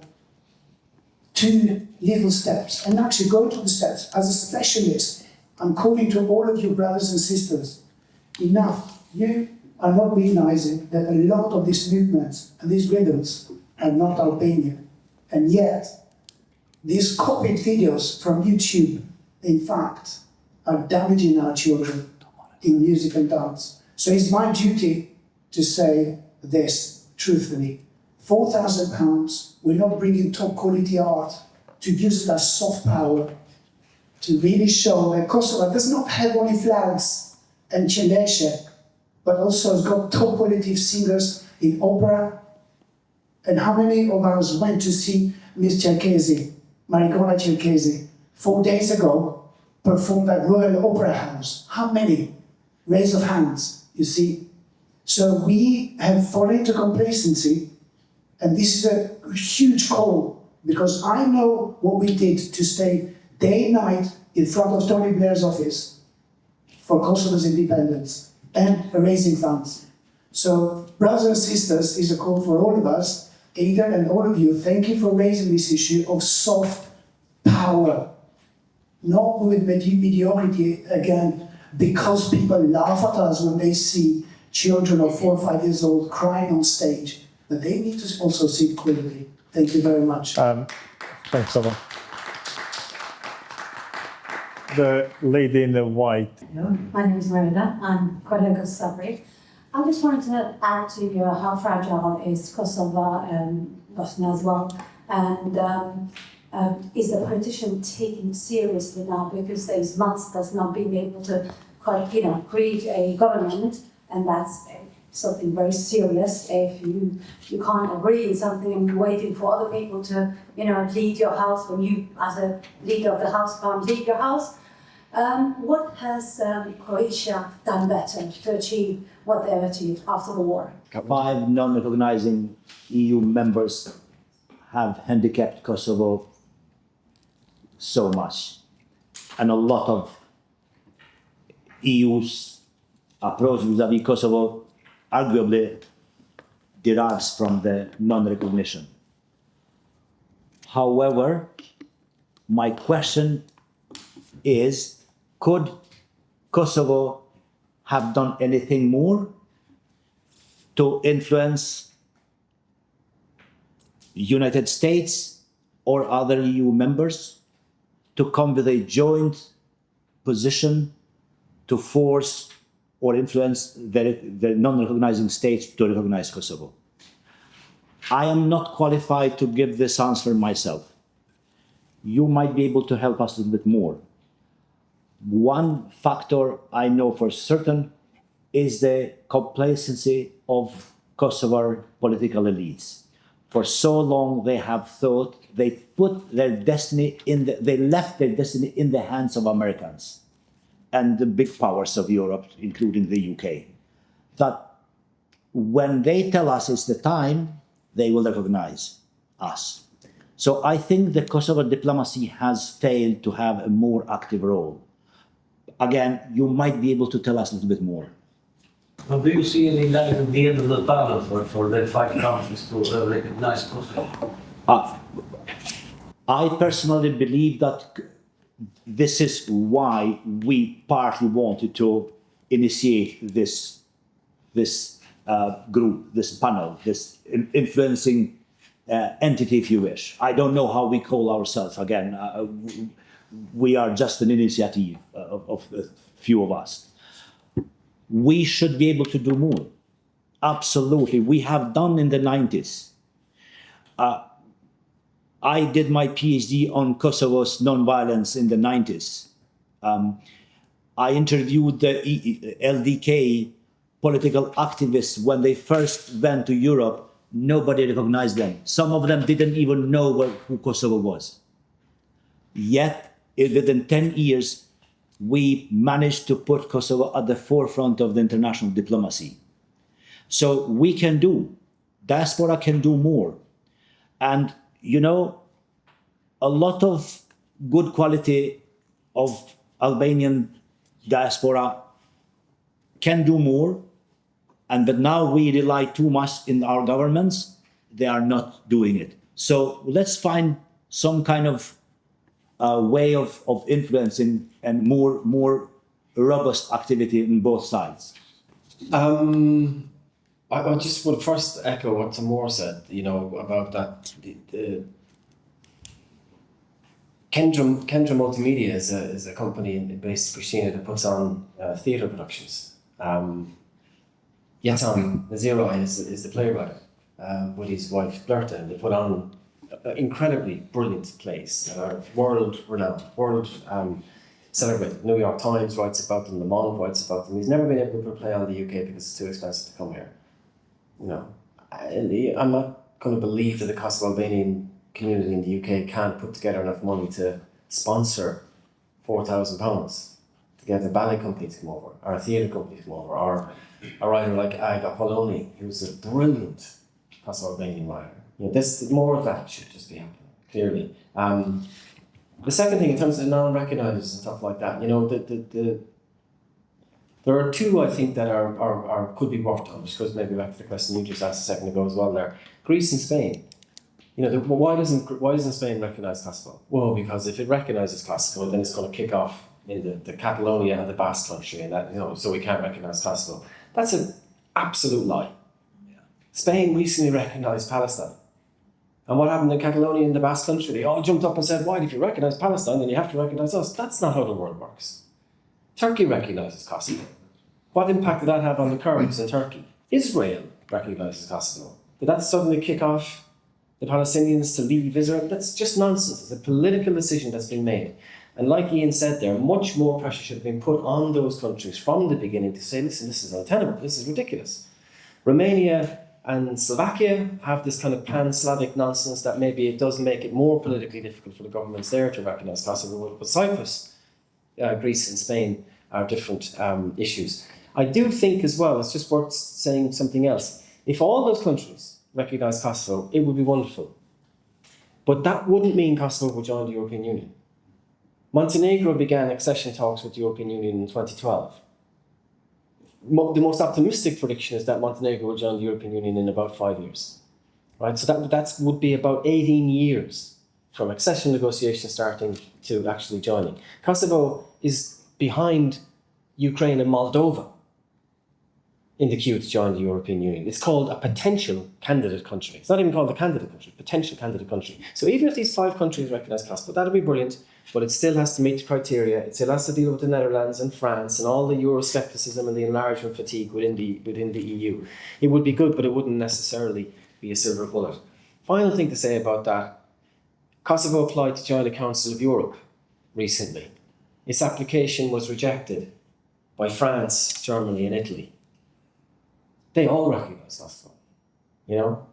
2 little steps, and actually go to the steps. As a specialist, I'm calling to all of you brothers and sisters, enough. You are not realizing that a lot of these movements and these rhythms and not Albania. And yet, these copied videos from YouTube, in fact, are damaging our children in music and dance. So it's my duty to say this truthfully. £4,000, we're not bringing top quality art to use it as soft power to really show that Kosovo does not have only flags and Qeleche, but also has got top quality singers in opera. And how many of us went to see Miss Cherkezi, Marigona Cherkezi, 4 days ago, performed at Royal Opera House? How many? Raise of hands, you see. So we have fallen into complacency, and this is a huge call, because I know what we did to stay day and night in front of Tony Blair's office for Kosovo's independence and raising funds. So, brothers and sisters, is a call for all of us, Ada and all of you. Thank you for raising this issue of soft power, not with mediocrity again, because people laugh at us when they see children of 4 or 5 years old crying on stage, but they need to also see it clearly. Thank you very much. Thanks, Sava. The lady in the white. Hello, my name is Marina. I'm colleague of Sabri. I just wanted to add to you how fragile is Kosovo and Bosnia as well, and is the politician taken seriously now, because there's months that's not being able to create a government, and that's something very serious. If you can't agree in something and you're waiting for other people to lead your house when you, as a leader of the house, can't lead your house. What has Croatia done better to achieve what they've achieved after the war? 5 non-recognizing EU members have handicapped Kosovo so much. And a lot of EU's approach vis-à-vis Kosovo arguably derives from the non-recognition. However, my question is, could Kosovo have done anything more to influence United States or other EU members to come with a joint position to force or influence the non-recognizing states to recognize Kosovo? I am not qualified to give this answer myself. You might be able to help us a little bit more. One factor I know for certain is the complacency of Kosovar political elites. For so long they have thought they put their destiny they left their destiny in the hands of Americans and the big powers of Europe, including the UK. That when they tell us it's the time, they will recognize us. So I think the Kosovo diplomacy has failed to have a more active role. Again, you might be able to tell us a little bit more. Well, do you see any light at the end of the tunnel for the 5 countries to recognize Kosovo? I personally believe that this is why we partly wanted to initiate this group, this panel, this influencing entity, if you wish. I don't know how we call ourselves. Again, we are just an initiative of a few of us. We should be able to do more. Absolutely. We have done in the 90s. I did my PhD on Kosovo's nonviolence in the 90s. I interviewed the LDK political activists when they first went to Europe. Nobody recognized them. Some of them didn't even know who Kosovo was. Yet, within 10 years, we managed to put Kosovo at the forefront of the international diplomacy. So we can do, diaspora can do more. And, a lot of good quality of Albanian diaspora can do more, but now we rely too much in our governments. They are not doing it. So let's find some kind of way of influencing and more robust activity on both sides. I just would first echo what Timur said, you know, about that. The Kendra Multimedia is a company based in Pristina that puts on theatre productions. Yetan Naziroi is the playwright with his wife Berta, and they put on incredibly brilliant plays that are world renowned, world celebrated. New York Times writes about them, Le Monde writes about them. He's never been able to put a play on the UK because it's too expensive to come here. You know, I'm not going to believe that the Kosovo Albanian community in the UK can't put together enough money to sponsor £4,000 to get a ballet company to come over, or a theatre company to come over, or a writer like Aga Poloni, who's a brilliant Kosovo Albanian writer. You know, more of that should just be happening, clearly. The second thing, in terms of non-recognisers and stuff like that, you know, there are two, I think, that are could be worked on, which goes maybe back to the question you just asked a second ago as well there. Greece and Spain. You know, why doesn't Spain recognise Kosovo? Well, because if it recognises Kosovo, then it's going to kick off in the Catalonia and the Basque country, and that, you know, so we can't recognise Kosovo. That's an absolute lie. Yeah. Spain recently recognised Palestine. And what happened in Catalonia and the Basque country? They all jumped up and said, "Why, if you recognise Palestine, then you have to recognise us." That's not how the world works. Turkey recognises Kosovo. What impact did that have on the Kurds in Turkey? Israel recognises Kosovo. Did that suddenly kick off the Palestinians to leave Israel? That's just nonsense. It's a political decision that's been made. And like Ian said there, much more pressure should have been put on those countries from the beginning to say, listen, this is untenable, this is ridiculous. Romania and Slovakia have this kind of pan-Slavic nonsense that maybe it does make it more politically difficult for the governments there to recognise Kosovo. But Cyprus, Greece and Spain are different issues. I do think as well, it's just worth saying something else. If all those countries recognise Kosovo, it would be wonderful. But that wouldn't mean Kosovo would join the European Union. Montenegro began accession talks with the European Union in 2012. The most optimistic prediction is that Montenegro will join the European Union in about 5 years. Right? So that would be about 18 years from accession negotiations starting to actually joining. Kosovo is behind Ukraine and Moldova in the queue to join the European Union. It's called a potential candidate country. It's not even called a candidate country, potential candidate country. So even if these 5 countries recognise Kosovo, that'll be brilliant, but it still has to meet the criteria. It still has to deal with the Netherlands and France and all the Euroscepticism and the enlargement fatigue within the EU. It would be good, but it wouldn't necessarily be a silver bullet. Final thing to say about that, Kosovo applied to join the Council of Europe recently. Its application was rejected by France, Germany and Italy. They all recognise Kosovo, you know.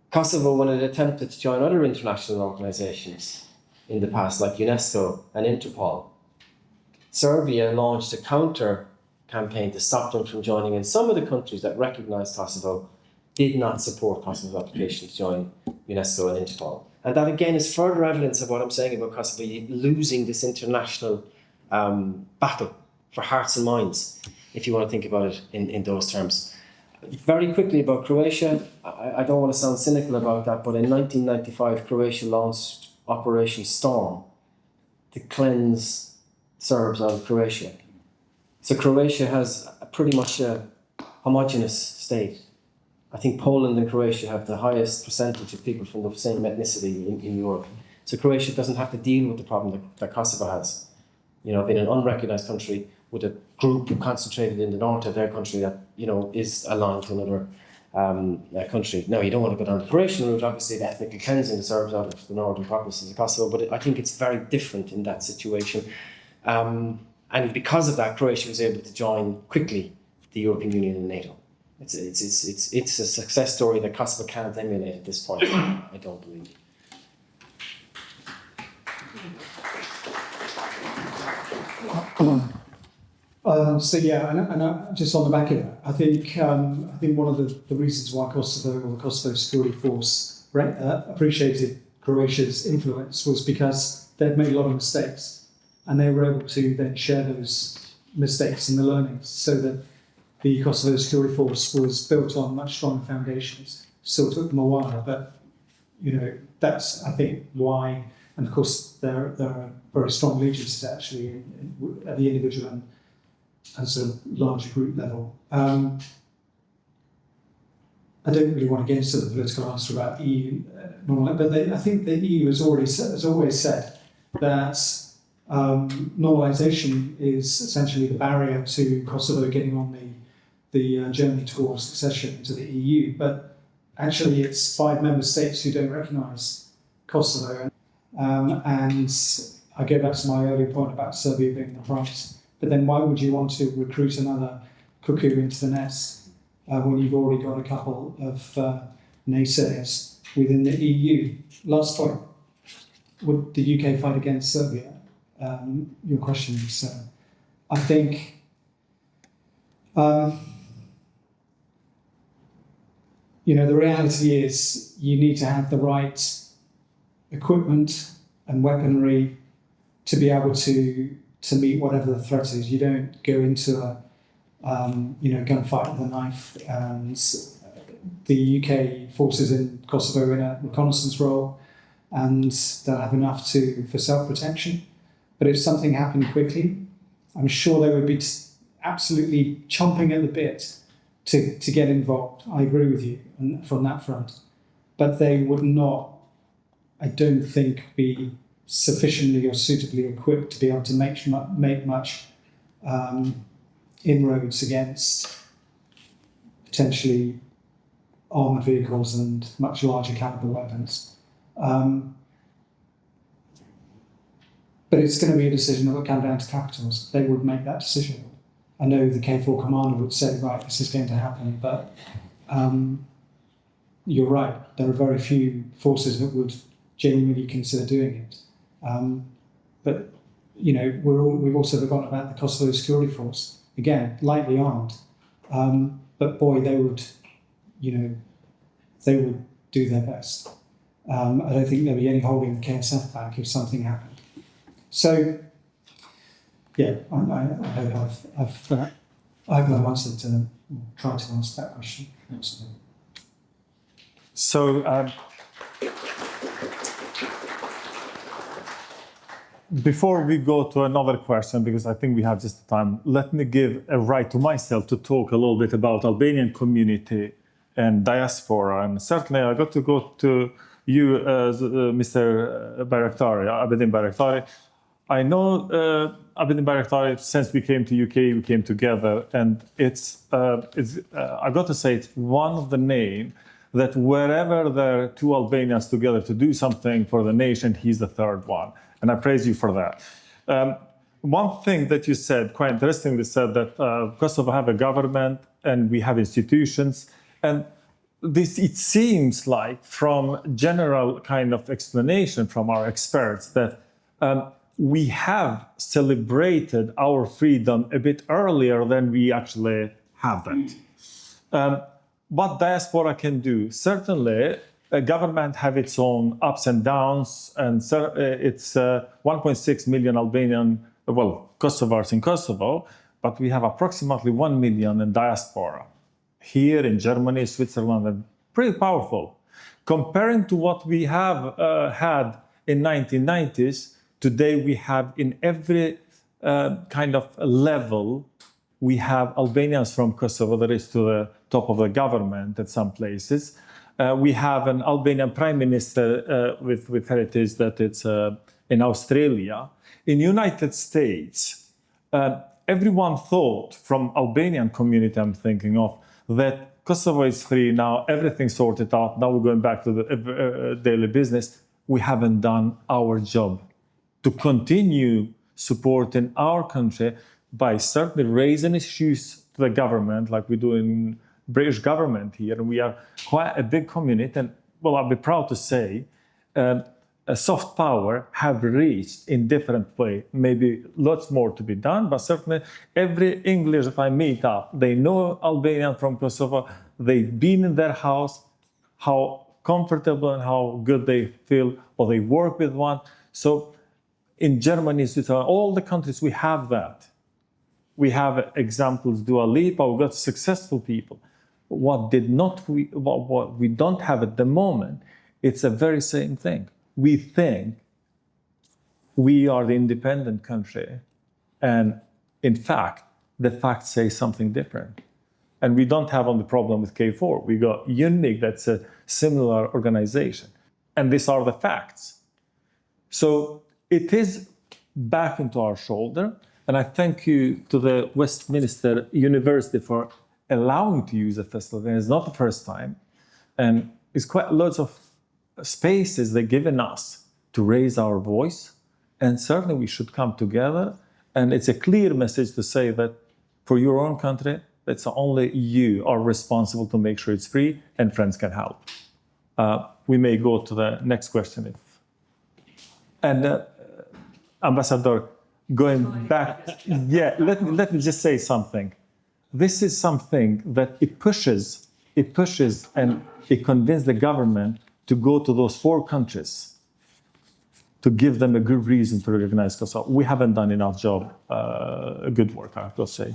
Kosovo, when it attempted to join other international organisations in the past, like UNESCO and Interpol, Serbia launched a counter campaign to stop them from joining, and some of the countries that recognised Kosovo did not support Kosovo's application to join UNESCO and Interpol. And that again is further evidence of what I'm saying about Kosovo losing this international battle for hearts and minds, if you want to think about it in those terms. Very quickly about Croatia, I don't want to sound cynical about that, but in 1995 Croatia launched Operation Storm to cleanse Serbs out of Croatia. So Croatia has pretty much a homogeneous state. I think Poland and Croatia have the highest percentage of people from the same ethnicity in Europe. So Croatia doesn't have to deal with the problem that Kosovo has. You know, being an unrecognised country with a group concentrated in the north of their country that, you know, is aligned to another country. Now, you don't want to go down the Croatian route, obviously, the ethnically cleansing the Serbs out of the northern provinces of Kosovo, but I think it's very different in that situation. And because of that, Croatia was able to join quickly the European Union and NATO. It's a success story that Kosovo can't emulate at this point, I don't believe. So yeah, and just on the back of that, I think one of the reasons why Kosovo or the Kosovo Security Force appreciated Croatia's influence was because they'd made a lot of mistakes, and they were able to then share those mistakes and the learnings, so that the Kosovo Security Force was built on much stronger foundations. Still took them a while, but you know that's I think why, and of course there are very strong allegiances actually at the individual and sort of larger group level. I don't really want to get into the political answer about EU, but I think the EU has always said that normalisation is essentially the barrier to Kosovo getting on the journey towards accession to the EU. But actually, it's 5 member states who don't recognise Kosovo, and I go back to my earlier point about Serbia being the prize. But then why would you want to recruit another cuckoo into the nest when you've already got a couple of naysayers within the EU? Last point. Would the UK fight against Serbia? Your question is, I think the reality is you need to have the right equipment and weaponry to be able to meet whatever the threat is. You don't go into a gunfight with a knife, and the UK forces in Kosovo in a reconnaissance role, and they'll have enough for self-protection. But if something happened quickly, I'm sure they would be absolutely chomping at the bit to get involved. I agree with you from that front. But they would not, I don't think, be sufficiently or suitably equipped to be able to make much inroads against potentially armoured vehicles and much larger caliber weapons. But it's going to be a decision that will come down to capitals. They would make that decision. I know the K4 commander would say, right, this is going to happen, but you're right. There are very few forces that would genuinely consider doing it. But we've also forgotten about the Kosovo Security Force. Again, lightly armed, but boy, they would do their best. I don't think there'd be any holding the KSF back if something happened. So, yeah, I hope I've answered tried to answer that question. So, before we go to another question, because I think we have just time, let me give a right to myself to talk a little bit about Albanian community and diaspora. And certainly I got to go to you, Mr. Bayraktari, Abedin Bayraktari. I know Abedin Bayraktari, since we came to UK, we came together, and it's I got to say, it's one of the names that wherever there are 2 Albanians together to do something for the nation, he's the third one. And I praise you for that. One thing that you said, quite interestingly, said that Kosovo have a government and we have institutions. And this, it seems like, from general kind of explanation from our experts, that we have celebrated our freedom a bit earlier than we actually have that. What diaspora can do? Certainly, a government have its own ups and downs, and it's 1.6 million Albanian, Kosovars in Kosovo, but we have approximately 1 million in diaspora. Here in Germany, Switzerland, and pretty powerful. Comparing to what we have had in 1990s, today we have in every kind of level, we have Albanians from Kosovo that is to the top of the government at some places. We have an Albanian prime minister with heritage that it's in Australia. In United States, everyone thought, from Albanian community I'm thinking of, that Kosovo is free now, everything's sorted out, now we're going back to the daily business. We haven't done our job to continue supporting our country by certainly raising issues to the government, like we do in British government here. And we are quite a big community, and well, I'll be proud to say, a soft power have reached in different way. Maybe lots more to be done, but certainly every English that I meet up, they know Albanian from Kosovo, they've been in their house, how comfortable and how good they feel, or they work with one. So in Germany, Switzerland, all the countries, we have that. We have examples, Dua Lipa, we've got successful people. What we don't have at the moment, it's the very same thing. We think we are the independent country, and in fact, the facts say something different. And we don't have on the problem with K4. We got UNIC, that's a similar organization. And these are the facts. So it is back into our shoulder. And I thank you to the Westminster University for allowing to use the festival. And it's not the first time. And it's quite lots of spaces they've given us to raise our voice. And certainly we should come together. And it's a clear message to say that for your own country, that's only you are responsible to make sure it's free and friends can help. We may go to the next question. Ambassador, going back, let me just say something. This is something that it pushes and it convinces the government to go to those 4 countries to give them a good reason to recognize Kosovo. We haven't done enough job, good work, I have to say.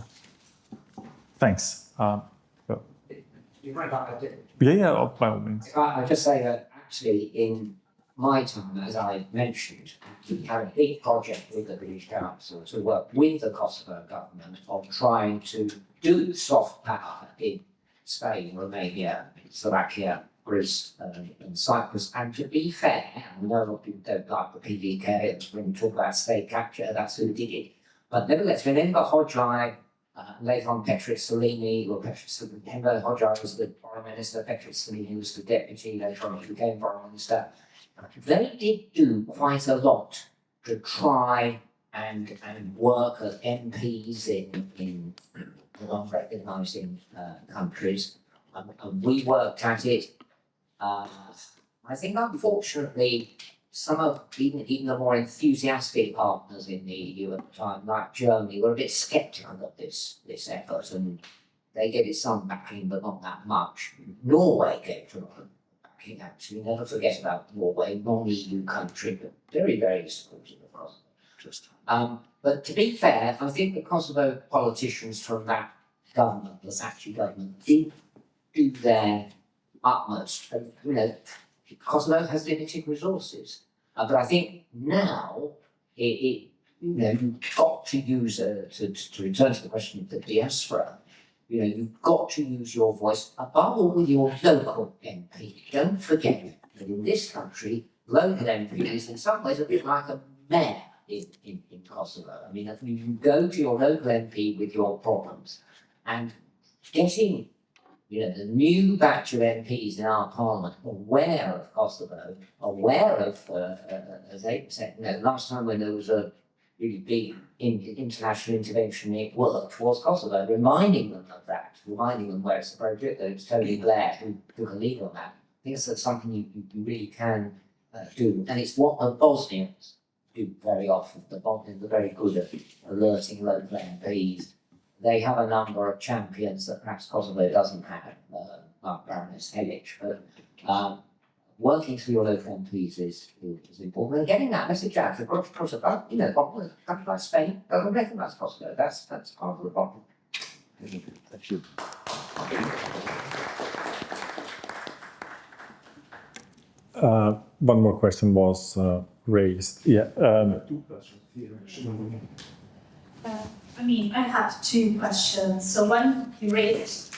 Thanks. You mind if I do? Yeah, by all means. I just say that actually in my time, as I mentioned, we had a big project with the British Council to work with the Kosovo government on trying to do soft power in Spain, Romania, Slovakia, Greece and Cyprus. And to be fair, I know a lot of people don't like the PDK, when we talk about state capture, that's who did it. But nevertheless, remember Hodjai, later on Petric Salini, remember Hodjai was the foreign minister, Petric Salini was the deputy, later on he became foreign minister. They did do quite a lot to try and work as MPs in non-recognising countries. And we worked at it. I think, unfortunately, some of even the more enthusiastic partners in the EU at the time, like Germany, were a bit sceptical of this effort, and they gave it some backing, but not that much. Norway gave it a lot of backing, actually. Never forget about Norway, non-EU country, but very, very supportive of Kosovo. But to be fair, I think the Kosovo politicians from that government, the Thatcher government, did do their utmost. And, Kosovo has limited resources. But I think now you've got to use, to return to the question of the diaspora, you've got to use your voice above all your local MP. Don't forget that in this country, local MP is in some ways a bit like a mayor in Kosovo. I mean, you go to your local MP with your problems and getting the new batch of MPs in our parliament aware of Kosovo, aware of, as they said, last time when there was a really big international intervention, it worked, was Kosovo, reminding them of that, reminding them where it's appropriate, that it's Tony Blair who took a lead on that. I think that's something you really can do. And it's what the Bosnians do very often. The Bosnians are very good at alerting local MPs. They have a number of champions that perhaps Kosovo doesn't have, like Baroness Helic, but working through your local MPs is important. And getting that message out to Kosovo, a country like Spain doesn't recognise Kosovo. That's part of the problem. Thank you. One more question was raised. Yeah. I have 2 questions. So when you raised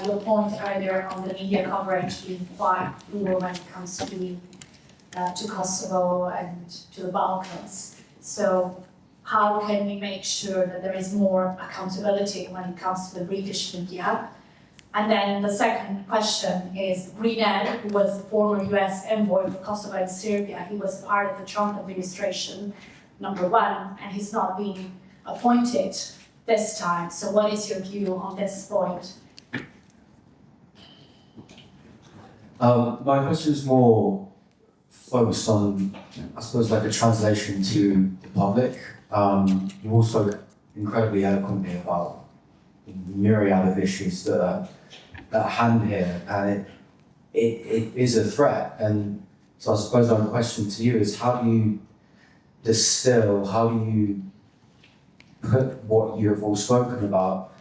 your point earlier on the media coverage being quite poor when it comes to Kosovo and to the Balkans. So how can we make sure that there is more accountability when it comes to the British media? And then the second question is Greenell, who was the former US envoy for Kosovo and Serbia. He was part of the Trump administration, number 1, and he's not being appointed this time. So what is your view on this point? My question is more focused on, I suppose, like a translation to the public. You also incredibly eloquently about the myriad of issues that are at hand here, and it is a threat. And so I suppose my question to you is, how do you distill, how do you put what you have all spoken about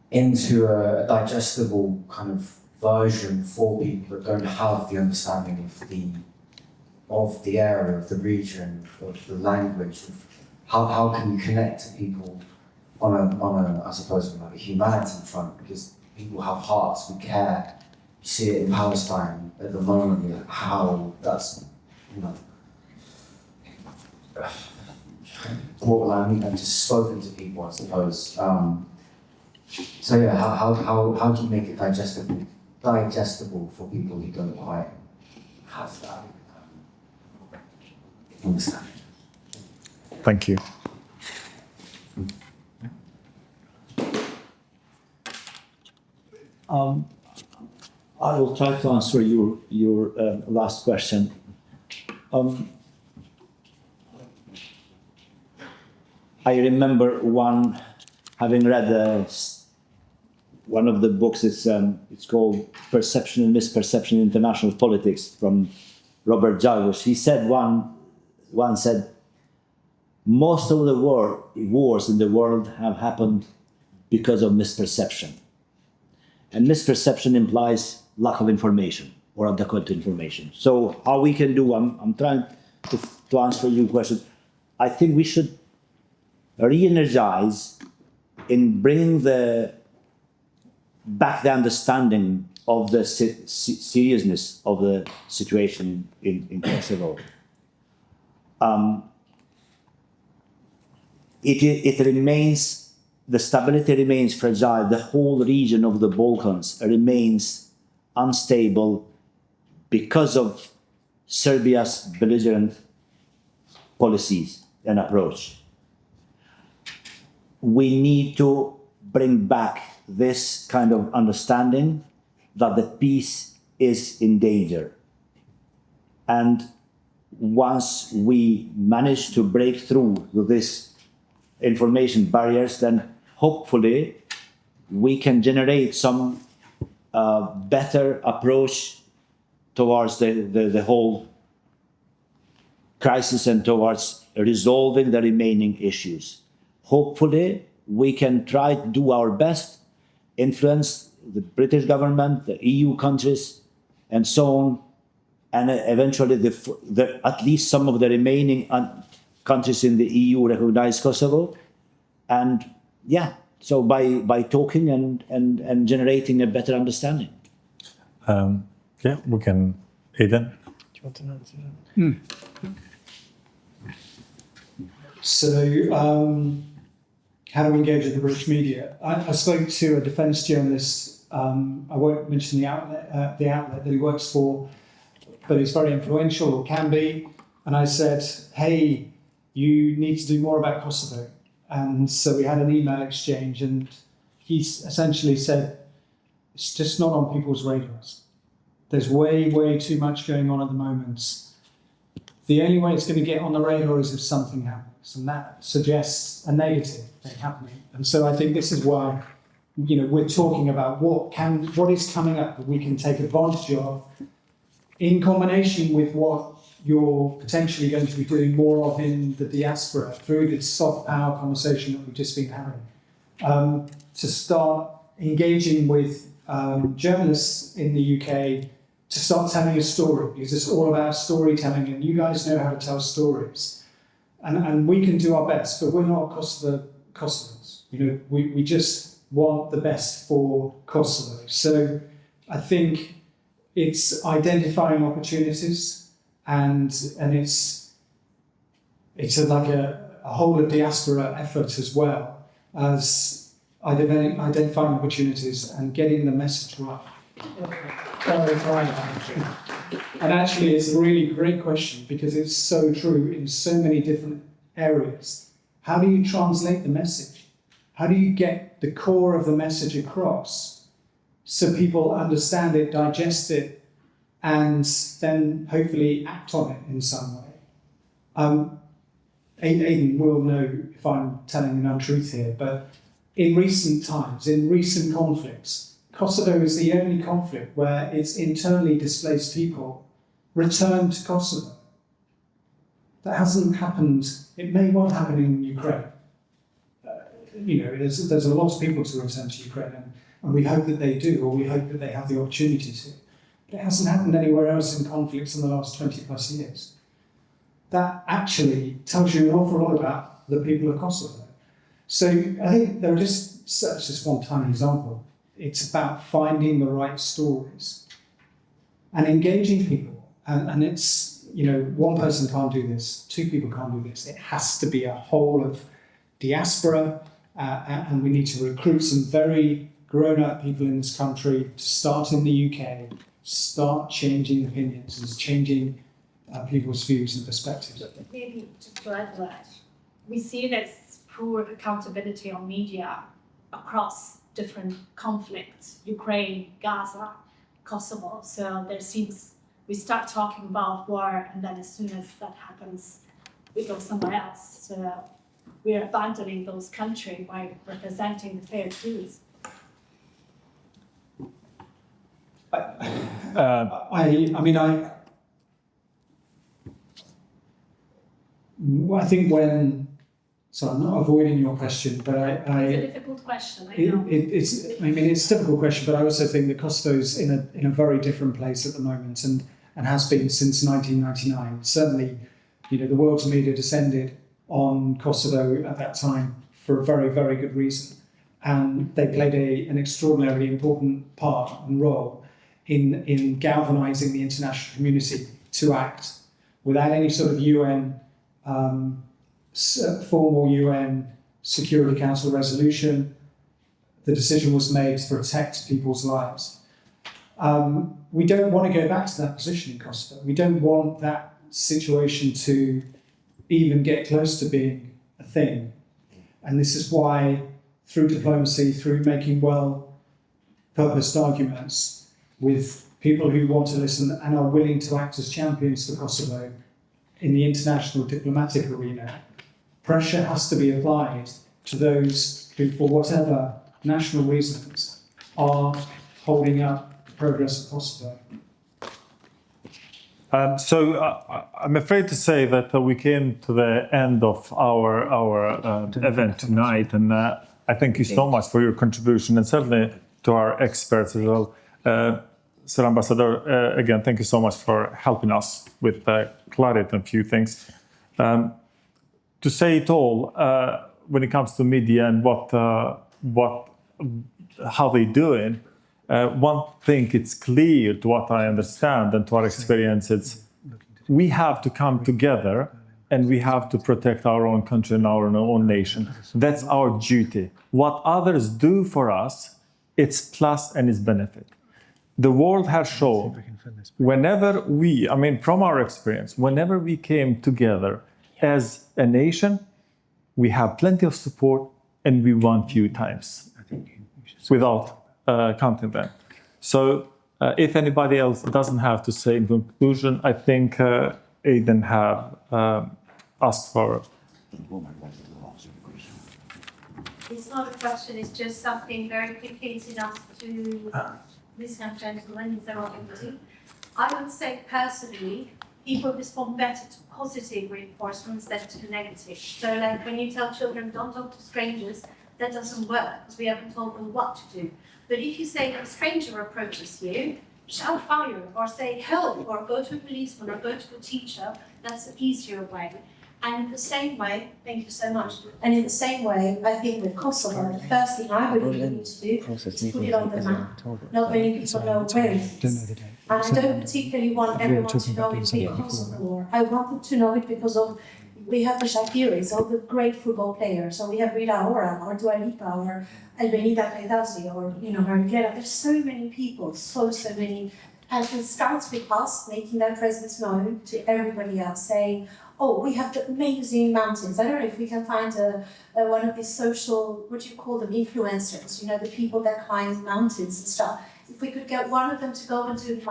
into a digestible kind of version for people that don't have the understanding of the area, of the region, of the language, of how can you connect to people I suppose, like a humanity front, because people have hearts, we care. You see it in Palestine at the moment, like how that's, you know, and just spoken to people, I suppose. So yeah, how do you make it digestible for people who don't quite have that understanding? Thank you. I will try to answer your last question. I remember having read one of the books. It's called "Perception and Misperception in International Politics" from Robert Jarvis. He said said, most of the wars in the world have happened because of misperception. And misperception implies lack of information or adequate information. So how we can do, I'm trying to answer your question. I think we should re-energize in bringing back the understanding of the seriousness of the situation in Kosovo. It remains, the stability remains fragile. The whole region of the Balkans remains unstable because of Serbia's belligerent policies and approach. We need to bring back this kind of understanding that the peace is in danger. And once we manage to break through this information barriers, then hopefully we can generate some better approach towards the whole crisis and towards resolving the remaining issues. Hopefully we can try to do our best, influence the British government, the EU countries, and so on, and eventually at least some of the remaining countries in the EU recognize Kosovo. And yeah, so by talking and generating a better understanding. Yeah, we can. Aidan? Do you want to answer that? So, how do we engage with the British media? I spoke to a defence journalist. I won't mention the outlet that he works for, but he's very influential, or can be. And I said, hey, you need to do more about Kosovo. And so we had an email exchange, and he essentially said, it's just not on people's radars. There's way too much going on at the moment. The only way it's going to get on the radar is if something happens, and that suggests a negative thing happening. And so I think this is why, we're talking about what is coming up that we can take advantage of, in combination with what you're potentially going to be doing more of in the diaspora through this soft power conversation that we've just been having, to start engaging with journalists in the UK to start telling a story, because it's all about storytelling, and you guys know how to tell stories. And we can do our best, but we're not Kosovans. We just want the best for Kosovo. So I think it's identifying opportunities, and it's like a whole of diaspora effort as well as identifying opportunities and getting the message right. And actually, it's a really great question, because it's so true in so many different areas. How do you translate the message? How do you get the core of the message across so people understand it, digest it, and then hopefully act on it in some way? Aidan will know if I'm telling an untruth here, but in recent times, in recent conflicts, Kosovo is the only conflict where its internally displaced people return to Kosovo. That hasn't happened. It may well happen in Ukraine. There's a lot of people to return to Ukraine, and we hope that they do, or we hope that they have the opportunity to. But it hasn't happened anywhere else in conflicts in the last 20 plus years. That actually tells you an awful lot about the people of Kosovo. So I think there are that's just one tiny example. It's about finding the right stories and engaging people. And it's, one person can't do this, two people can't do this. It has to be a whole of diaspora, and we need to recruit some very grown-up people in this country to start in the UK, start changing opinions and changing people's views and perspectives. Maybe just to add to that, we see this poor accountability on media across different conflicts, Ukraine, Gaza, Kosovo. So we start talking about war, and then as soon as that happens, we go somewhere else. So we're abandoning those countries by representing the fair truth. I think so I'm not avoiding your question, but It's a difficult question, I know. it's a difficult question, but I also think that Kosovo's in a very different place at the moment and has been since 1999. Certainly, the world's media descended on Kosovo at that time for a very, very good reason. And they played an extraordinarily important part and role in galvanizing the international community to act without any sort of formal UN Security Council resolution. The decision was made to protect people's lives. We don't want to go back to that position in Kosovo. We don't want that situation to even get close to being a thing. And this is why, through diplomacy, through making well-purposed arguments with people who want to listen and are willing to act as champions for Kosovo in the international diplomatic arena, pressure has to be applied to those who, for whatever national reasons, are holding up the progress of Kosovo. I'm afraid to say that we came to the end of our event tonight, and I thank you so much for your contribution, and certainly to our experts as well. Sir Ambassador, again, thank you so much for helping us with clarity on a few things. To say it all, when it comes to media and how they do it, one thing it's clear to what I understand and to our experience, it's we have to come together and we have to protect our own country and our own nation. That's our duty. What others do for us, it's plus and it's benefit. The world has shown whenever from our experience, whenever we came together as a nation, we have plenty of support and we won few times without counting them. So if anybody else doesn't have to say in conclusion, I think Aidan have asked for. It's not a question, it's just something very quickly. It's enough to this young gentleman, is there already? I would say personally, people respond better to positive reinforcements than to negative. So like when you tell children don't talk to strangers, that doesn't work because we haven't told them what to do. But if you say if a stranger approaches you, shout fire or say help or go to a policeman or go to a teacher, that's an easier way. And in the same way, thank you so much. And in the same way, I think with Kosovo, the first thing I would need to do is put it on the map. Not many people know where it is. And I don't particularly want everyone to know it because of war. I want them to know it because of, we have the Shakiris, all the great football players. So we have Rita Ora, or Dua Lipa, or Albenida Kaidazi, or, Marighella. There's so many people, so many. And it starts with us making that presence known to everybody else, saying, oh, we have the amazing mountains. I don't know if we can find one of these social, what do you call them, influencers, the people that climb mountains and stuff. If we could get one of them to go and do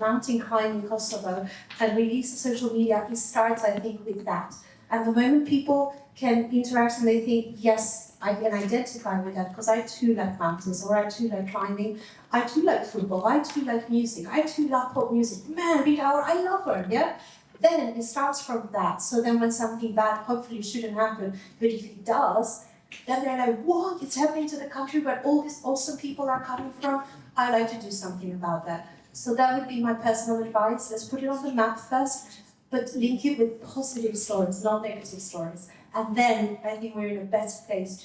mountain climbing in Kosovo and release the social media, it starts, I think, with that. And the moment people can interact and they think, yes, I can identify with that because I too like mountains, or I too like climbing, I too like football, I too like music, I too love pop music. Man, Rita Ora, I love her, yeah? Then it starts from that. So then when something bad hopefully shouldn't happen, but if it does, then they're like, what? It's happening to the country where all these awesome people are coming from. I like to do something about that. So that would be my personal advice. Let's put it on the map first, but link it with positive stories, not negative stories. And then I think we're in a better place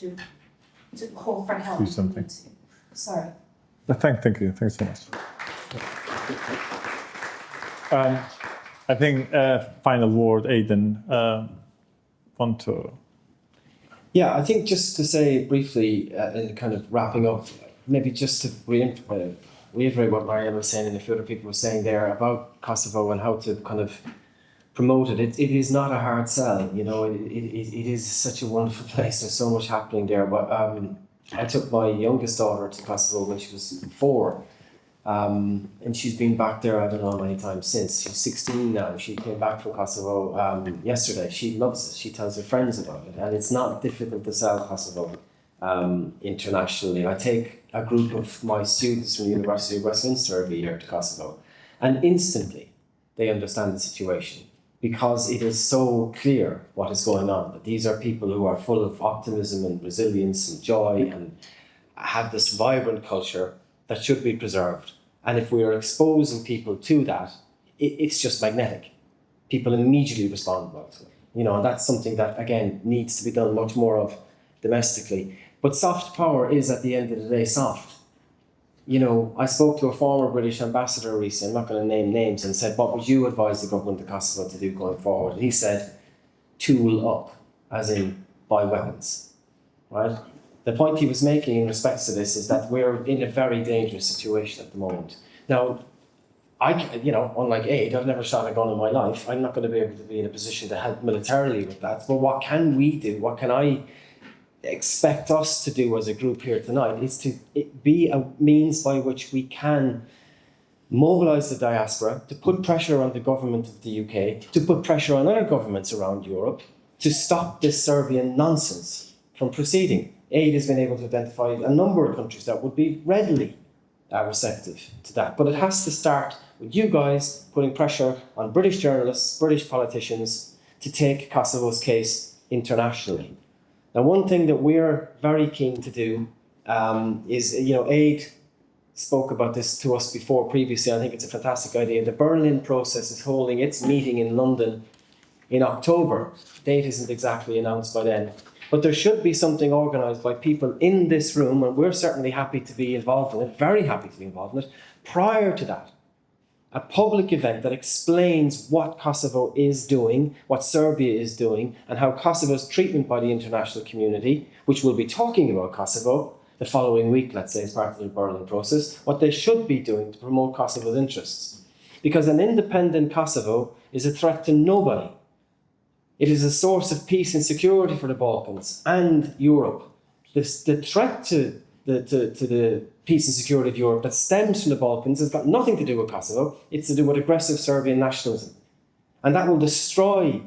to call for help. Do something. Sorry. Thank you. Thanks so much. I think final word, Aidan, want to... Yeah, I think just to say briefly, in kind of wrapping up, maybe just to reiterate what Marielle was saying and a few other people were saying there about Kosovo and how to kind of promote it. It is not a hard sell, you know, it is such a wonderful place. There's so much happening there. But I took my youngest daughter to Kosovo when she was 4. And she's been back there, I don't know how many times since. She's 16 now. She came back from Kosovo yesterday. She loves it. She tells her friends about it. And it's not difficult to sell Kosovo internationally. I take a group of my students from the University of Westminster every year to Kosovo. And instantly they understand the situation, because it is so clear what is going on. That these are people who are full of optimism and resilience and joy and have this vibrant culture that should be preserved. And if we are exposing people to that, it's just magnetic. People immediately respond well to it. You know, and that's something that, again, needs to be done much more of domestically. But soft power is, at the end of the day, soft. You know, I spoke to a former British ambassador recently, I'm not going to name names, and said, what would you advise the government of Kosovo to do going forward? And he said, tool up, as in buy weapons, right? The point he was making in respect to this is that we're in a very dangerous situation at the moment. Now, unlike Aid, I've never shot a gun in my life. I'm not going to be able to be in a position to help militarily with that. But what can we do? What can I expect us to do as a group here tonight is to be a means by which we can mobilise the diaspora, to put pressure on the government of the UK, to put pressure on other governments around Europe, to stop this Serbian nonsense from proceeding. Aid has been able to identify a number of countries that would be readily receptive to that. But it has to start with you guys putting pressure on British journalists, British politicians to take Kosovo's case internationally. Now, one thing that we're very keen to do is, Aid spoke about this to us before previously. I think it's a fantastic idea. The Berlin process is holding its meeting in London in October. Date isn't exactly announced by then. But there should be something organised by people in this room, and we're certainly happy to be involved in it, very happy to be involved in it, prior to that. A public event that explains what Kosovo is doing, what Serbia is doing, and how Kosovo's treatment by the international community, which will be talking about Kosovo the following week, let's say, as part of the Berlin process, what they should be doing to promote Kosovo's interests. Because an independent Kosovo is a threat to nobody. It is a source of peace and security for the Balkans and Europe. The threat to the peace and security of Europe that stems from the Balkans has got nothing to do with Kosovo. It's to do with aggressive Serbian nationalism. And that will destroy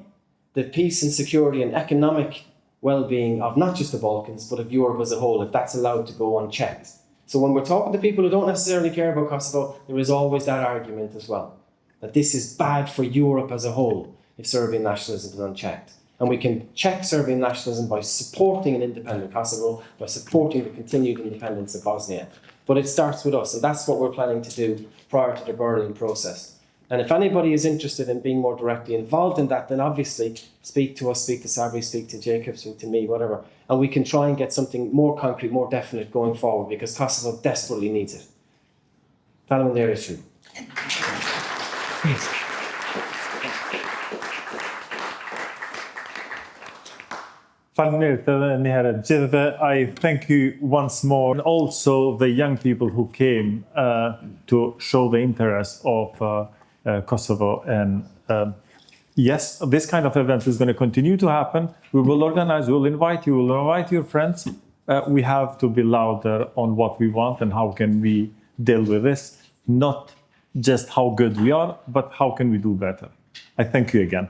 the peace and security and economic well-being of not just the Balkans, but of Europe as a whole, if that's allowed to go unchecked. So when we're talking to people who don't necessarily care about Kosovo, there is always that argument as well, that this is bad for Europe as a whole if Serbian nationalism is unchecked. And we can check Serbian nationalism by supporting an independent Kosovo, by supporting the continued independence of Bosnia. But it starts with us, and that's what we're planning to do prior to the Berlin process. And if anybody is interested in being more directly involved in that, then obviously speak to us, speak to Sabri, speak to Jacob, speak to me, whatever. And we can try and get something more concrete, more definite going forward, because Kosovo desperately needs it. That'll be their issue. Please. I thank you once more, and also the young people who came to show the interest of Kosovo. And yes, this kind of event is going to continue to happen. We will organize, we will invite you, we will invite your friends. We have to be louder on what we want and how can we deal with this. Not just how good we are, but how can we do better. I thank you again.